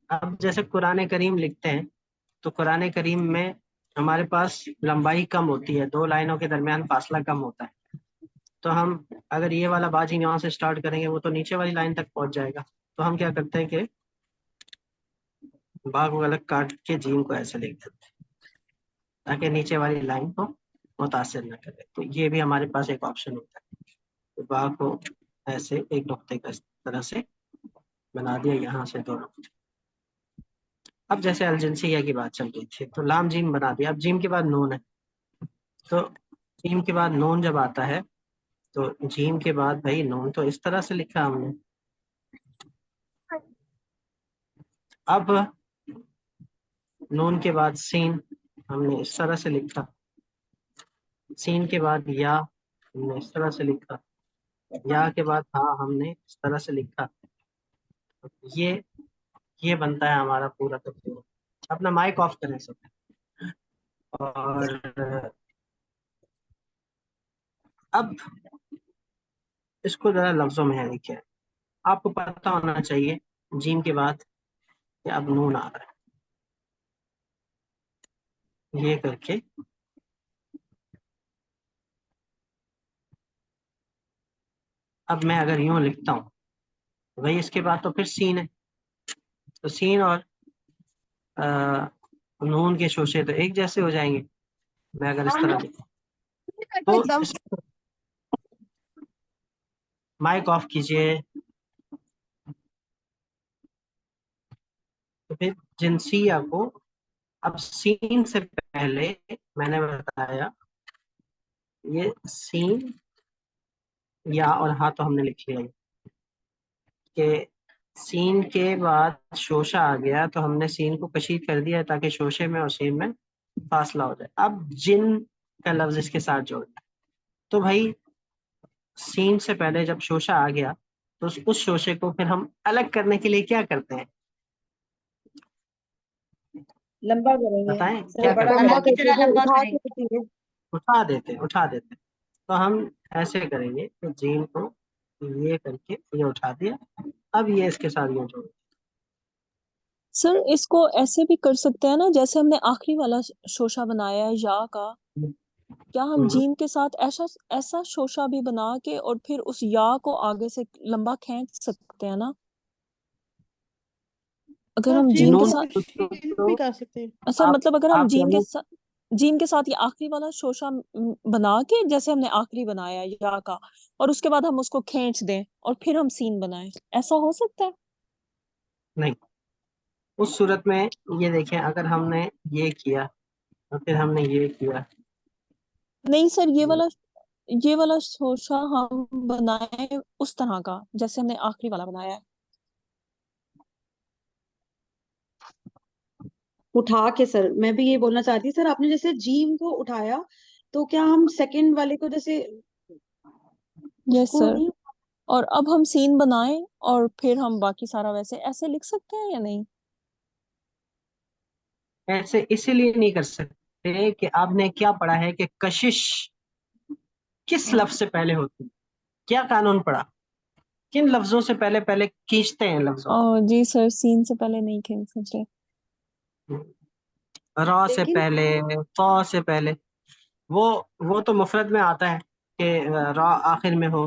اب جیسے قرآن کریم لکھتے ہیں تو قرآن کریم میں ہمارے پاس لمبائی کم ہوتی ہے، دو لائنوں کے درمیان فاصلہ کم ہوتا ہے. تو ہم اگر یہ والا با جیم یہاں سے سٹارٹ کریں گے وہ تو نیچے والی لائن تک پہنچ جائے گا. تو ہم کیا کرتے ہیں کہ با کو الگ کاٹ کے جیم کو ایسے لکھ دیتے ہیں تاکہ نیچے والی لائن کو متاثر نہ کرے. تو یہ بھی ہمارے پاس ایک آپشن ہوتا ہے، با کو ایسے ایک نقطے کا اس طرح سے بنا دیا، یہاں سے دو نقطے. اب جیسے الجنسیہ کی بات چل رہی تھی تو لام جیم بنا دیا. اب جیم کے بعد نون ہے، تو جیم کے بعد نون جب آتا ہے تو جیم کے بعد بھائی نون تو اس طرح سے لکھا ہم نے. اب نون کے بعد سین ہم نے اس طرح سے لکھا، سین کے بعد یا ہم نے اس طرح سے لکھا، یا کے بعد ہاں ہم نے اس طرح سے لکھا. یہ بنتا ہے ہمارا پورا کا پورا. اپنا مائک آف کریں سب. اور اب اس کو ذرا لفظوں میں ہے لکھے. آپ کو پتہ ہونا چاہیے جیم کے بعد کہ اب نون آ رہا ہے، یہ کر کے اب میں اگر یوں لکھتا ہوں وہی اس کے بعد تو پھر سین ہے، تو سین اور نون کے شوشے تو ایک جیسے ہو جائیں گے. میں اگر اس طرح لکھوں تو مائک آف کیجئے. تو پھر جنسیہ کو اب سین سے پہلے میں نے بتایا یہ سین یا اور ہاں تو ہم نے لکھ لیا کہ سین کے بعد شوشہ آ گیا تو ہم نے سین کو کشید کر دیا تاکہ شوشے میں اور سین میں فاصلہ ہو جائے. اب جن کا لفظ اس کے ساتھ جوڑ دیا تو بھائی سین سے پہلے جب شوشہ آ گیا تو اس شوشے کو پھر ہم الگ کرنے کے لیے کیا کرتے ہیں؟ لمبا کریں گے بتائیں سر، کیا بڑا کرتے اللہ ہیں؟ کی کر کے طرح وہ لمبا اٹھا کریں. کے رکھیں گے. اٹھا دیتے. تو ہم ایسے کریں گے کہ جیم کو یہ کر کے یہ اٹھا دیا، اب یہ اس کے ساتھ یہ جوڑ. سر اس کو ایسے بھی کر سکتے ہیں نا، جیسے ہم نے آخری والا شوشہ بنایا ہے یا کا، کیا ہم جیم کے ساتھ ایسا شوشہ بھی بنا کے اور پھر اس یا کو آگے سے لمبا کھینچ سکتے ہیں نا؟ اگر ہم جیم جیم کو کے نون ساتھ تشکیل بھی کر سکتے ہیں. سر مطلب اگر ہم آپ یعنی جیم کے ساتھ یہ آخری والا شوشہ بنا کے جیسے ہم نے آخری بنایا یا کا، اور اس کے بعد ہم اس کو کھینچ دیں اور پھر ہم سین بنائیں، ایسا ہو سکتا ہے؟ نہیں، اس صورت میں یہ دیکھیں اگر ہم نے یہ کیا اور پھر ہم نے یہ کیا. نہیں سر، یہ والا شوشہ ہم بنائے اس طرح کا جیسے ہم نے آخری والا بنایا ہے. اٹھا کے سر میں بھی یہ بولنا چاہتی ہوں سر، آپ نے جیسے جیم کو اٹھایا تو کیا ہم سیکنڈ والے کو جیسے اس یس کو سر. نہیں؟ اور اب ہم سین بنائیں اور پھر ہم باقی سارا ویسے ایسے لکھ سکتے ہیں یا نہیں؟ ایسے اسی لیے نہیں کر سکتے کہ آپ نے کیا پڑھا ہے کہ کشش کس لفظ سے پہلے ہوتی ہے. کیا قانون پڑھا؟ کن لفظوں سے پہلے کھینچتے ہیں لفظوں جی سر، سین سے پہلے نہیں کھینچ سکتے. کو؟ را سے لیکن پہلے، فا سے پہلے. وہ تو مفرد میں آتا ہے کہ را آخر میں ہو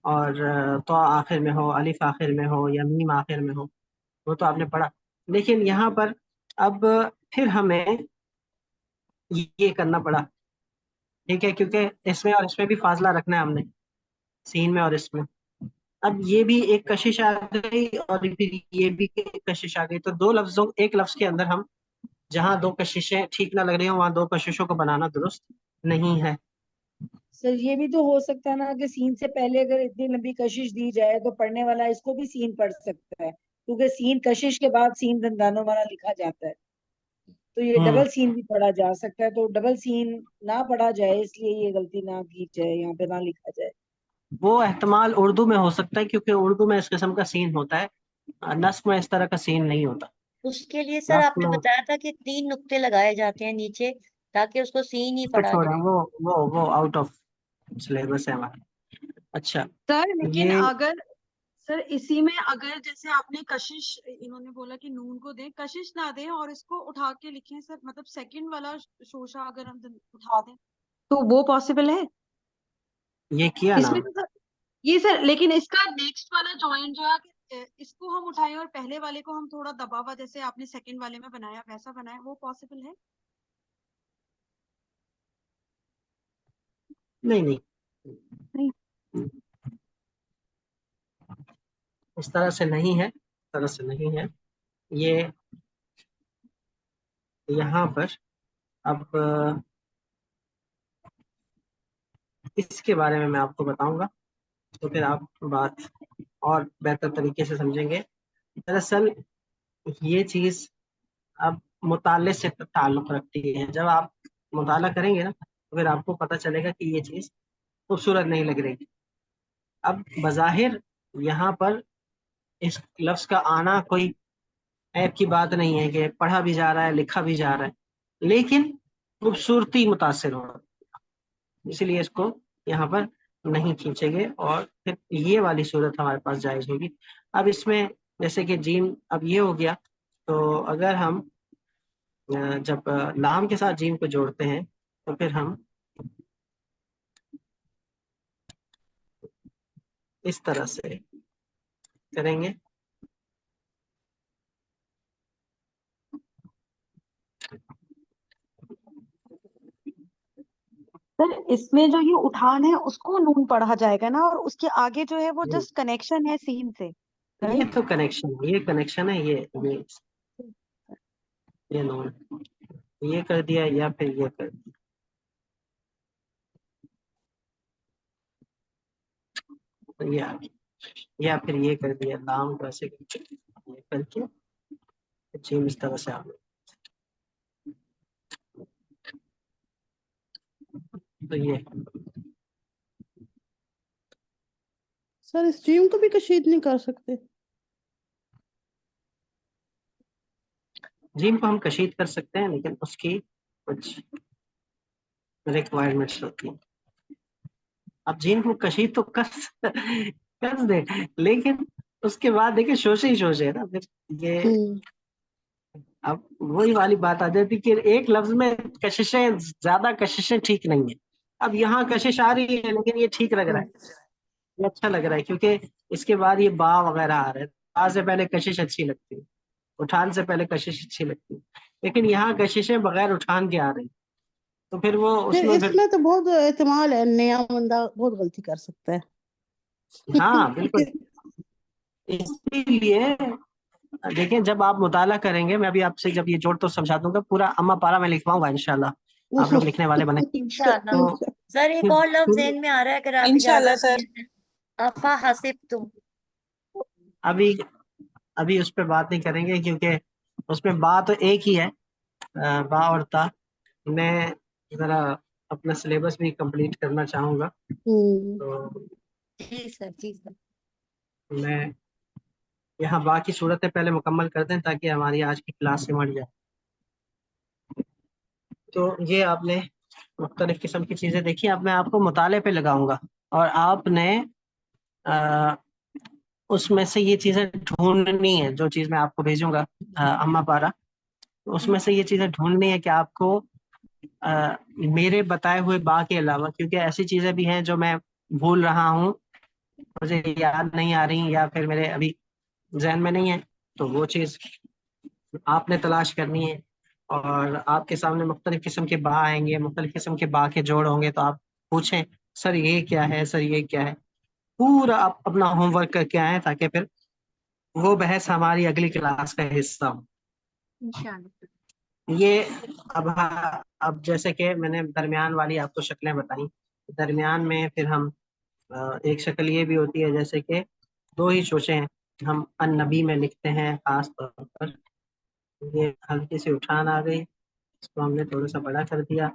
اور تو آخر میں ہو، الف آخر میں ہو یا میم آخر میں ہو، وہ تو آپ نے پڑھا. لیکن یہاں پر اب پھر ہمیں یہ کرنا پڑا، ٹھیک ہے، کیونکہ اس میں اور اس میں بھی فاصلہ رکھنا ہے ہم نے، سین میں اور اس میں. اب یہ بھی ایک کشش آ گئی اور پھر یہ بھی ایک کشش آ گئی، تو دو لفظوں ایک لفظ کے اندر ہم جہاں دو کششیں ٹھیک نہ لگ رہی ہوں وہاں دو کششوں کو بنانا درست نہیں ہے. سر یہ بھی تو ہو سکتا ہے نا کہ سین سے پہلے اگر اتنی لمبی کشش دی جائے تو پڑھنے والا اس کو بھی سین پڑھ سکتا ہے، کیونکہ سین کشش کے بعد سین دندانوں والا لکھا جاتا ہے، تو یہ ہوں ڈبل سین بھی پڑھا جا سکتا ہے. تو ڈبل سین نہ پڑھا جائے اس لیے یہ غلطی نہ کی جائے، یہاں پہ نہ لکھا جائے. وہ احتمال اردو میں ہو سکتا ہے کیونکہ اردو میں اس قسم کا سین ہوتا ہے، نصب میں اس طرح کا سین نہیں ہوتا. اس کے لیے سر آپ نصب نے میں بتایا تھا کہ 3 نقطے لگائے جاتے ہیں نیچے تاکہ اس کو سین ہی اس کو پڑھا چھوڑیں، جائے. وہ آؤٹ آف سلیبس ہے ہمارا. اچھا سر لیکن یہ اگر سر اسی میں اگر جیسے آپ نے کشش، انہوں نے بولا کہ نون کو دیں، کشش نہ دیں اور اس کو اٹھا کے لکھیں سر، مطلب سیکنڈ والا شوشہ اگر ہم اٹھا دیں تو وہ پاسبل ہے یہ کیا اس نا. میں؟ سر یہ سر لیکن اس کا نیکسٹ والا جوائن جو ہے کہ اس کو ہم اٹھائیں اور پہلے والے کو ہم تھوڑا دبا ہوا جیسے آپ نے سیکنڈ والے میں بنایا ویسا بنایا، وہ پاسبل ہے؟ نہیں نہیں، نہیں. اس طرح سے نہیں ہے، اس طرح سے نہیں ہے. یہ یہاں پر اب اس کے بارے میں آپ کو بتاؤں گا تو پھر آپ بات اور بہتر طریقے سے سمجھیں گے. دراصل یہ چیز اب مطالعے سے تعلق رکھتی ہے. جب آپ مطالعہ کریں گے نا تو پھر آپ کو پتہ چلے گا کہ یہ چیز خوبصورت نہیں لگ رہی. اب بظاہر یہاں پر اس لفظ کا آنا کوئی عیب کی بات نہیں ہے کہ پڑھا بھی جا رہا ہے لکھا بھی جا رہا ہے، لیکن خوبصورتی متاثر ہو، اسی لیے اس کو یہاں پر نہیں کھینچیں گے اور پھر یہ والی صورت ہمارے پاس جائز ہوگی. اب اس میں جیسے کہ جیم اب یہ ہو گیا، تو اگر ہم جب لام کے ساتھ جیم کو جوڑتے ہیں تو پھر ہم اس طرح سے کریں گے. سر اس میں جو یہ اٹھان ہے اس کو نون پڑھا جائے گا نا، اور اس کے آگے جو ہے وہ جسٹ کنیکشن ہے سین سے، یہ رائٹ؟ تو کنیکشن، یہ کنیکشن ہے، یہ نون یہ کر دیا یا پھر یہ کر دیا، یہ آ گیا. یا پھر یہ کر دیا لام کو ایسے یہ کر کے جیم اس طرح سے آ گیا. تو یہ سر اس جیم کو بھی کشید نہیں کر سکتے؟ جیم کو ہم کشید کر سکتے ہیں لیکن اس کی کچھ ریکوائرمنٹس ہوتی ہیں. اب جیم کو کشید تو کر دیں، لیکن اس کے بعد دیکھیں شوشے ہی شوشے ہے نا پھر یہ. اب وہی والی بات آ جاتی کہ ایک لفظ میں کششیں زیادہ کششیں ٹھیک نہیں ہیں. اب یہاں کشش آ رہی ہے لیکن یہ ٹھیک لگ رہا ہے، یہ اچھا لگ رہا ہے کیونکہ اس کے بعد یہ با وغیرہ آ رہے ہیں. با سے پہلے کشش اچھی لگتی ہے، اٹھان سے پہلے کشش اچھی لگتی ہے، لیکن یہاں کششیں بغیر اٹھان کے آ رہی، تو پھر وہ اس پھر میں اس میں تو بہت احتمال ہے نیا بندہ بہت غلطی کر سکتا ہے. ہاں بالکل. اسی لیے دیکھیں جب آپ مطالعہ کریں گے، میں ابھی آپ سے جب یہ جوڑ تو سمجھا دوں گا، پورا اما پارا میں لکھواؤں گا انشاءاللہ، آپ لوگ لکھنے والے بنے انشاءاللہ. تو سر ایک اور لفظ ذہن میں آ رہا ہے اگر آپ انشاءاللہ اجازت سر. دیں. افا حسبتم. ابھی اس پہ بات نہیں کریں گے کیونکہ اس میں با تو ایک ہی ہے، با اور تا. میں ذرا اپنا سلیبس بھی کمپلیٹ کرنا چاہوں گا، تو جی سر جی سر. میں یہاں با کی صورتیں پہلے مکمل کر دیں تاکہ ہماری آج کی کلاس سمٹ جائے. تو یہ آپ نے مختلف قسم کی چیزیں دیکھی. اب میں آپ کو مطالعے پہ لگاؤں گا اور آپ نے اس میں سے یہ چیزیں ڈھونڈنی ہے، جو چیز میں آپ کو بھیجوں گا اما پارا، اس میں سے یہ چیزیں ڈھونڈنی ہے کہ آپ کو میرے بتائے ہوئے با کے علاوہ، کیونکہ ایسی چیزیں بھی ہیں جو میں بھول رہا ہوں، مجھے یاد نہیں آ رہی یا پھر میرے ابھی ذہن میں نہیں ہے، تو وہ چیز آپ نے تلاش کرنی ہے. اور آپ کے سامنے مختلف قسم کے با آئیں گے، مختلف قسم کے با کے جوڑ ہوں گے، تو آپ پوچھیں سر یہ کیا ہے، سر یہ کیا ہے. پورا آپ اپنا ہوم ورک کر کے آئیں تاکہ پھر وہ بحث ہماری اگلی کلاس کا حصہ ہو. انشاءاللہ. یہ اب جیسے کہ میں نے درمیان والی آپ کو شکلیں بتائیں، درمیان میں پھر ہم ایک شکل یہ بھی ہوتی ہے جیسے کہ دو ہی شوشے ہیں، ہم النبی میں لکھتے ہیں خاص طور پر. یہ ہلکی سی اٹھان آ گئی، اس کو ہم نے تھوڑا سا بڑا کر دیا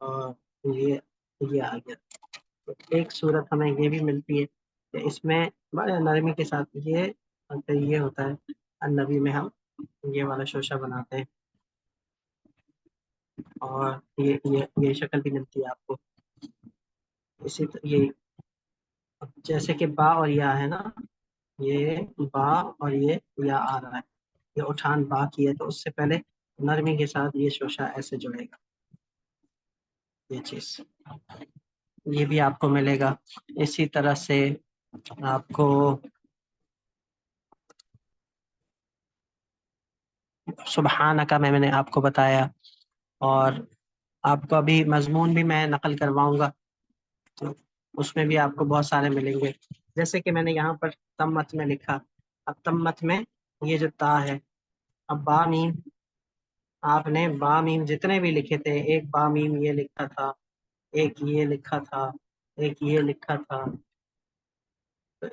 اور یہ آ گیا. تو ایک صورت ہمیں یہ بھی ملتی ہے کہ اس میں بڑے نرمی کے ساتھ یہ ہوتا ہے، النبی میں ہم یہ والا شوشہ بناتے ہیں، اور یہ شکل بھی ملتی ہے آپ کو. اسی یہ جیسے کہ با اور یا ہے نا، یہ با اور یہ یا آ رہا ہے، یہ اٹھان با کی ہے، تو اس سے پہلے نرمی کے ساتھ یہ شوشہ ایسے جڑے گا. یہ چیز یہ بھی آپ کو ملے گا. اسی طرح سے آپ کو سبحانہ کا میں نے آپ کو بتایا، اور آپ کو ابھی مضمون بھی میں نقل کرواؤں گا، تو اس میں بھی آپ کو بہت سارے ملیں گے. جیسے کہ میں نے یہاں پر تمت میں لکھا، اب تمت میں یہ جو تا ہے، اب با میم، آپ نے با میم جتنے بھی لکھے تھے، ایک با میم یہ لکھا تھا، ایک یہ لکھا تھا، ایک یہ لکھا تھا، تو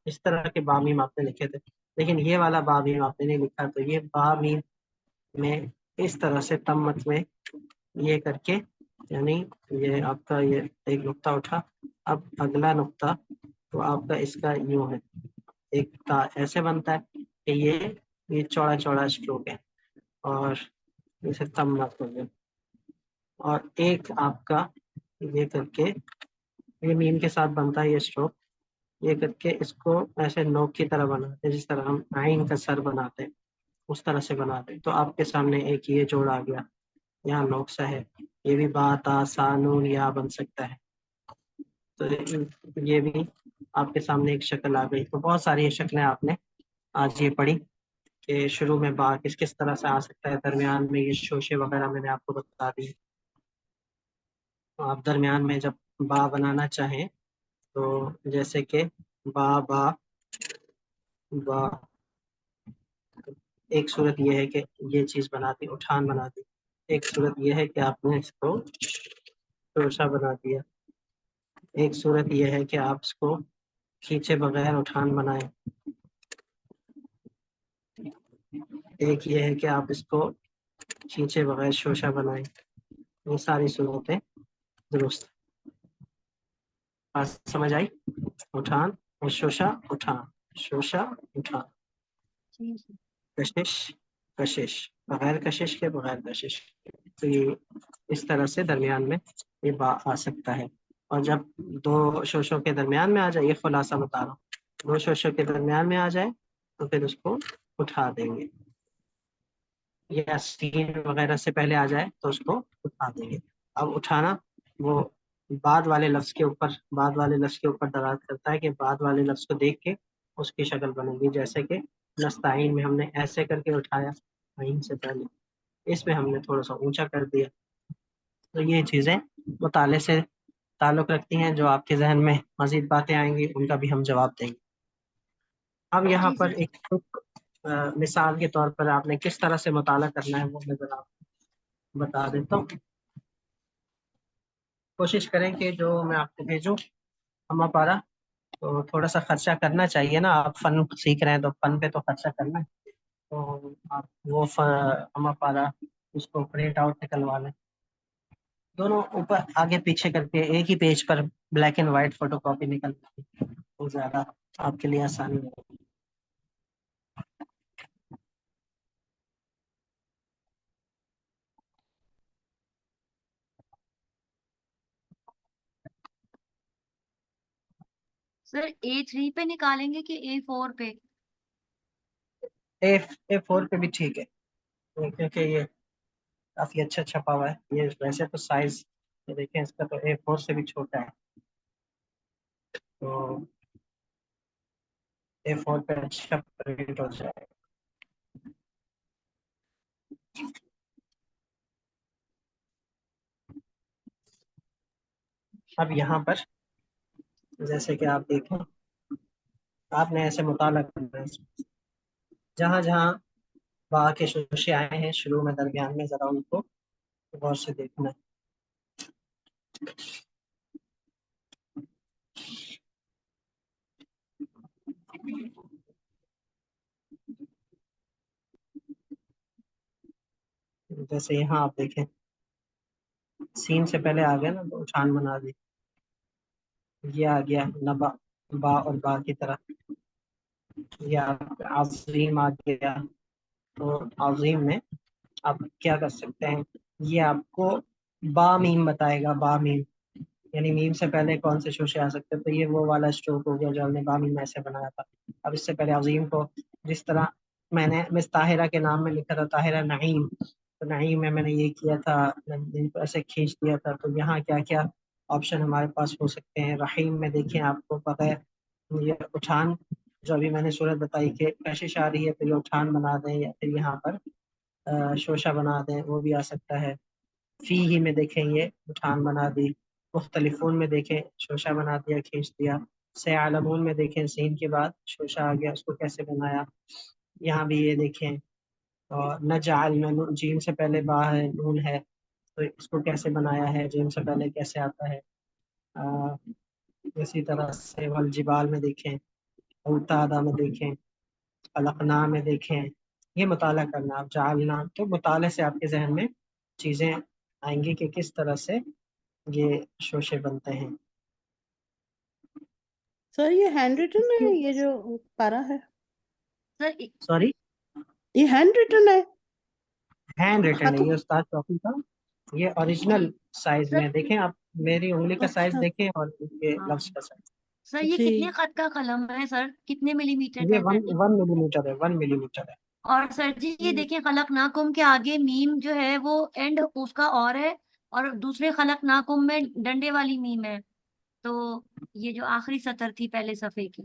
اس طرح کے با میم آپ نے لکھے تھے، لیکن یہ والا با میم آپ نے نہیں لکھا. تو یہ با میم میں اس طرح سے تمت میں یہ کر کے، یعنی یہ آپ کا یہ ایک نقطہ اٹھا، اب اگلا نقطہ تو آپ کا اس کا یوں ہے، ایک تا ایسے بنتا ہے کہ یہ چوڑا چوڑا اسٹروک ہے، اور اسے تمت ہو گیا، اور ایک آپ کا یہ کر کے یہ میم کے ساتھ بنتا ہے یہ اسٹروک، یہ کر کے اس کو ایسے نوک کی طرح بناتے ہیں، جس طرح ہم آئین کا سر بناتے ہیں اس طرح سے بناتے ہیں. تو آپ کے سامنے ایک یہ جوڑ آ گیا، یہاں نوک سا ہے، یہ بھی با تا سا نون یا بن سکتا ہے. تو یہ بھی آپ کے سامنے ایک شکل آ گئی. تو بہت ساری شکلیں آپ نے آج یہ پڑھی کہ شروع میں با کس کس طرح سے آ سکتا ہے، درمیان میں یہ شوشے وغیرہ میں نے آپ کو بتا دی. آپ درمیان میں جب با بنانا چاہیں تو جیسے کہ با با با، ایک صورت یہ ہے کہ یہ چیز بنا دی، اٹھان بنا دی. ایک صورت یہ ہے کہ آپ نے اس کو شوشا بنا دیا. ایک صورت یہ ہے کہ آپ اس کو کھینچے بغیر اٹھان بنائیں. ایک یہ ہے کہ آپ اس کو کھینچے بغیر شوشا بنائیں. یہ ساری صورتیں درست. بات سمجھ آئی؟ اٹھان اور شوشا، اٹھان شوشا اٹھان، کشش کشش، بغیر کشش کے، بغیر کشش کے. تو یہ اس طرح سے درمیان میں یہ با آ سکتا ہے. اور جب دو شوشوں کے درمیان میں آ جائے، یہ خلاصہ بتا رہا ہوں، دو شوشوں کے درمیان میں آ جائے تو پھر اس کو اٹھا دیں گے، یا سین وغیرہ سے پہلے آ جائے تو اس کو اٹھا دیں گے. اب اٹھانا وہ بعد والے لفظ کے اوپر، بعد والے لفظ کے اوپر دلالت کرتا ہے کہ بعد والے لفظ کو دیکھ کے اس کی شکل بنے گی. جیسے کہ نستعین میں ہم نے ایسے کر کے اٹھایا عین سے پہلے، اس میں ہم نے تھوڑا سا اونچا کر دیا. تو یہ چیزیں مطالعے سے تعلق رکھتی ہیں. جو آپ کے ذہن میں مزید باتیں آئیں گی ان کا بھی ہم جواب دیں گے. اب یہاں جی پر سر. ایک مثال کے طور پر آپ نے کس طرح سے مطالعہ کرنا ہے وہ میں ذرا بتا دیتا ہوں. کوشش کریں کہ جو میں آپ کو بھیجوں ہمہ پارا، تو تھوڑا سا خرچہ کرنا چاہیے نا. آپ فن سیکھ رہے ہیں تو فن پہ تو خرچہ کرنا ہے. تو آپ وہ ہمہ پارا اس کو پرنٹ آؤٹ نکلوا لیں، دونوں اوپر آگے پیچھے کر کے ایک ہی پیج پر black and white photo copy نکل، وہ زیادہ آپ کے لیے آسانی ہوگی. سر A3 پہ نکالیں گے کہ A4 پہ؟ A4 پہ بھی ٹھیک ہے، کیونکہ یہ کافی اچھا چھپا ہوا ہے. یہ ویسے تو سائز دیکھیں اس کا تو A4 سے بھی چھوٹا ہے، تو A4 پہ اچھا پرنٹ ہو جائے. اب یہاں پر جیسے کہ آپ دیکھیں، آپ نے ایسے مطالعہ کرنا ہے، جہاں جہاں با کے شوشے آئے ہیں شروع میں درمیان میں، ذرا ان کو غور سے دیکھنا ہے. جیسے یہاں آپ دیکھیں سین سے پہلے آ گیا نا تو اٹھان بنا دی، یہ آ گیا نبا، با اور با کی طرح. یہ عظیم آ گیا. تو عظیم میں آپ کیا کر سکتے ہیں، یہ آپ کو با میم بتائے گا. با میم یعنی میم سے پہلے کون سے شوشے آ سکتے ہیں. تو یہ وہ والا اسٹروک ہو گیا جو ہم نے با میم ایسے بنایا تھا. اب اس سے پہلے عظیم کو جس طرح میں نے مس طاہرہ کے نام میں لکھا تھا طاہرہ نعیم، تو نعیم میں نے یہ کیا تھا، ایسے کھینچ دیا تھا. تو یہاں کیا کیا آپشن ہمارے پاس ہو سکتے ہیں. رحیم میں دیکھیں آپ کو پتہ ہے یہ اٹھان جو ابھی میں نے صورت بتائی کہ کشش آ رہی ہے تو یہ اٹھان بنا دیں، یا پھر یہاں پر شوشا بنا دیں، وہ بھی آ سکتا ہے. فی ہی میں دیکھیں یہ اٹھان بنا دی. مختلفون میں دیکھیں شوشا بنا دیا، کھینچ دیا. سیعلمون میں دیکھیں سین کے بعد شوشا آ گیا، اس کو کیسے بنایا. یہاں بھی یہ دیکھیں. اور نجعل میں جیم سے پہلے با ہے، نون ہے، تو اس کو کیسے بنایا ہے، جیم سے پہلے کیسے آتا ہے. اسی طرح سے والجبال میں دیکھیں، اوتادا میں دیکھیں، خلقنا میں دیکھیں، یہ مطالعہ کرنا آپ جعلنا، تو مطالعے سے آپ کے ذہن میں چیزیں آئیں گی کہ کس طرح سے یہ شوشے بنتے ہیں۔ سر یہ ہینڈ ریٹن ہے یہ جو پارا ہے؟ سر سوری، یہ ہینڈ ریٹن ہے؟ ہینڈ ریٹن ہے خط؟ یہ استاد شوقی کا، یہ اوریجنل سائز سر میں دیکھیں آپ، میری انگلی کا سائز اچھا دیکھیں اور یہ ہاں لفظ کا سائز، سر یہ جی کتنے خط کا قلم ہے سر؟ کتنے ملی میٹر کا یہ ہے سر جی؟ 1 ملی میٹر ہے، 1 ملی میٹر ہے۔ اور سر جی یہ دیکھیں خلقناکم کے آگے میم جو ہے وہ اینڈ اس کا اور ہے، اور دوسرے خلقناکم میں ڈنڈے والی میم ہے، تو یہ جو آخری سطر تھی پہلے صفحے کی۔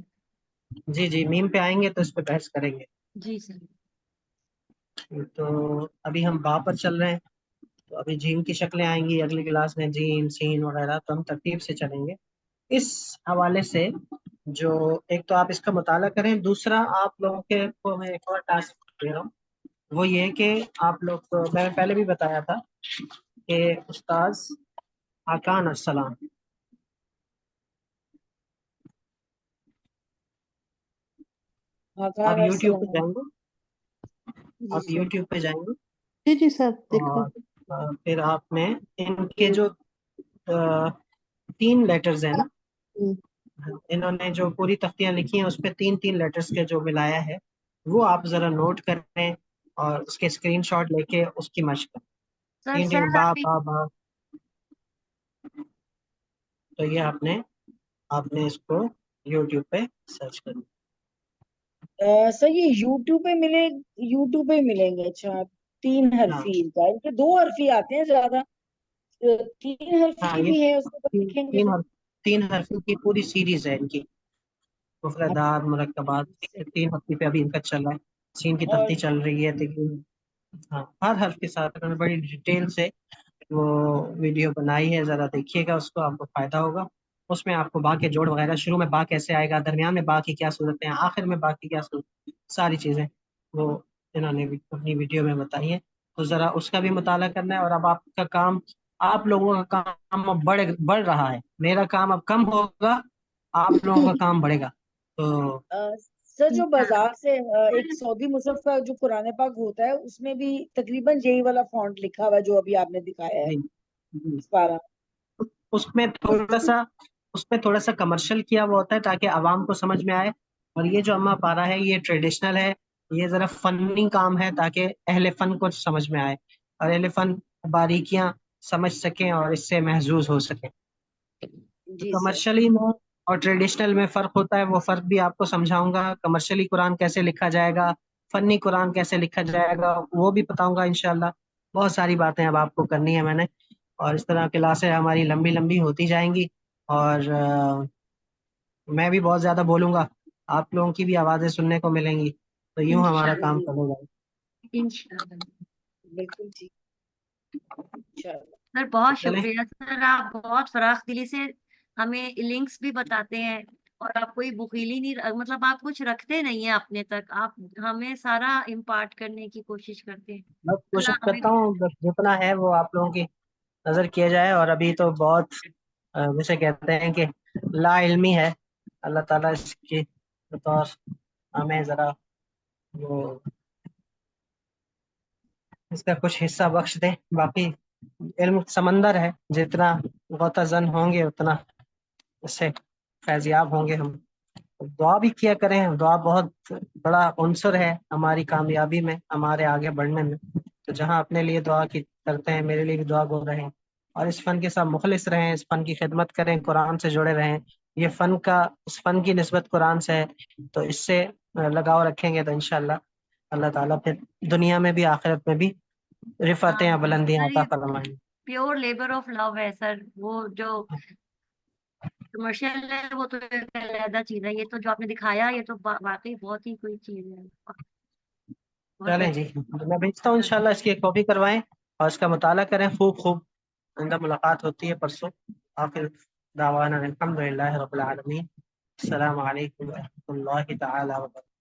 جی جی، میم پہ آئیں گے تو اس پہ بحث کریں گے۔ جی سر۔ تو ابھی ہم با پر چل رہے ہیں، تو ابھی جیم کی شکلیں آئیں گی اگلی کلاس میں، جیم سین وغیرہ، تو ہم ترتیب سے چلیں گے اس حوالے سے۔ جو ایک تو آپ اس کا مطالعہ کریں، دوسرا آپ لوگوں کے کو میں ایک اور ٹاسک دے رہا ہوں، وہ یہ کہ آپ لوگ کو میں نے پہلے بھی بتایا تھا کہ استاذ حقان السلام، آپ یوٹیوب پہ جائیں گے، جی آپ سر۔ یوٹیوب پہ جائیں گے جی جی سر دیکھا۔ اور پھر آپ نے ان کے جو 3 لیٹرز ہیں نا، انہوں نے جو پوری تختیاں لکھی ہیں اس پہ 3 لیٹرز کے جو ملایا ہے وہ آپ ذرا نوٹ کریں اور اس کے اسکرین شاٹ لے کے اس کی مشق کریں۔ سر 3 با حرفی با با، تو یہ آپ نے اس کو یوٹیوب پہ سرچ کرنا۔ سر یہ یوٹیوب پہ یوٹیوب پہ ملیں گے؟ اچھا 3 ہاں حرفی کا، ان کے 2 حرفی آتے ہیں زیادہ، 3 ہاں، حرفی یہ بھی ہے اس کو دیکھیں گے تو۔ 3 حرفوں کی پوری سیریز ہے ان کی، مفردات مرکبات، 3 ہفتے پہ ابھی ان کا چل رہا ہے، سین کی اور تختی چل رہی ہے تقریباً۔ ہاں، ہر حرف کے ساتھ انہوں نے بڑی ڈیٹیل سے وہ ویڈیو بنائی ہے، ذرا دیکھیے گا اس کو، آپ کو فائدہ ہوگا۔ اس میں آپ کو با کے جوڑ وغیرہ، شروع میں با کیسے آئے گا، درمیان میں با کی کیا صورتیں ہیں، آخر میں با کی کیا صورت، ساری چیزیں وہ انہوں نے اپنی ویڈیو میں بتائی ہیں، تو ذرا اس کا بھی مطالعہ کرنا ہے۔ اور اب آپ کا کام، آپ لوگوں کا کام اب بڑھ رہا ہے، میرا کام اب کم ہوگا، آپ لوگوں کا کام بڑھے گا۔ تو سر جو بازار سے ایک سعودی مصحف کا جو قرآن پاک ہوتا ہے اس میں بھی تقریباً یہی والا فونٹ لکھا ہوا ہے جو ابھی آپ نے دکھایا ہے، جی جی، پارا۔ اس میں تھوڑا سا کمرشل کیا ہوا ہوتا ہے تاکہ عوام کو سمجھ میں آئے، اور یہ جو اما پارا ہے یہ ٹریڈیشنل ہے، یہ ذرا فنی کام ہے تاکہ اہل فن کو سمجھ میں آئے اور اہل فن باریکیاں سمجھ سکیں اور اس سے محظوظ ہو سکیں۔ جی سر۔ کمرشلی میں اور ٹریڈیشنل میں فرق ہوتا ہے، وہ فرق بھی آپ کو سمجھاؤں گا، کمرشلی قرآن کیسے لکھا جائے گا، فنی قرآن کیسے لکھا جائے گا وہ بھی بتاؤں گا انشاءاللہ۔ بہت ساری باتیں اب آپ کو کرنی ہے میں نے، اور اس طرح کلاسیں ہماری لمبی لمبی ہوتی جائیں گی، اور میں بھی بہت زیادہ بولوں گا، آپ لوگوں کی بھی آوازیں سننے کو ملیں گی، تو یوں ہمارا کام انشاءاللہ چلے گا۔ انشاءاللہ۔ بالکل ٹھیک، انشاءاللہ۔ سر بہت چلیں، شکریہ سر، آپ بہت فراخ دلی سے ہمیں لنکس بھی بتاتے ہیں، اور آپ کوئی بخیلی نہیں، مطلب آپ کچھ رکھتے نہیں ہیں اپنے تک، آپ ہمیں سارا امپارٹ کرنے کی کوشش کرتے ہیں۔ میں کوشش اللہ ہمیں کرتا ہوں بس جتنا ہے وہ آپ لوگوں کی نظر کیا جائے، اور ابھی تو بہت جسے کہتے ہیں کہ لا علمی ہے، اللہ تعالیٰ اس کی بطور ہمیں ذرا وہ اس کا کچھ حصہ بخش دے، باقی علم سمندر ہے، جتنا غوطہ زن ہوں گے اتنا اس سے فیضیاب ہوں گے ہم۔ دعا بھی کیا کریں، دعا بہت بڑا عنصر ہے ہماری کامیابی میں، ہمارے آگے بڑھنے میں، تو جہاں اپنے لیے دعا کی کرتے ہیں میرے لیے بھی دعا گو رہیں، اور اس فن کے ساتھ مخلص رہیں، اس فن کی خدمت کریں، قرآن سے جڑے رہیں، یہ اس فن کی نسبت قرآن سے ہے، تو اس سے لگاؤ رکھیں گے تو انشاءاللہ اللہ تعالیٰ پھر دنیا میں بھی آخرت میں بھی رفعتیں یا بلندیاں عطا فرمائیں گے۔ پیور لیبر آف لو ہے سر، وہ جو کمرشل ہے وہ تو ایک علیحدہ چیز ہے، یہ تو جو آپ نے دکھایا یہ تو واقعی بہت ہی کوئی چیز ہے، بہت چلیں جی، میں بھیجتا ہوں انشاءاللہ، اس کی ایک کاپی کروائیں اور اس کا مطالعہ کریں خوب آئندہ ملاقات ہوتی ہے پرسوں۔ آخر دعوانا الحمدللہ رب العالمین، السلام علیکم ورحمۃ اللہ تعالی وبرکاتہ۔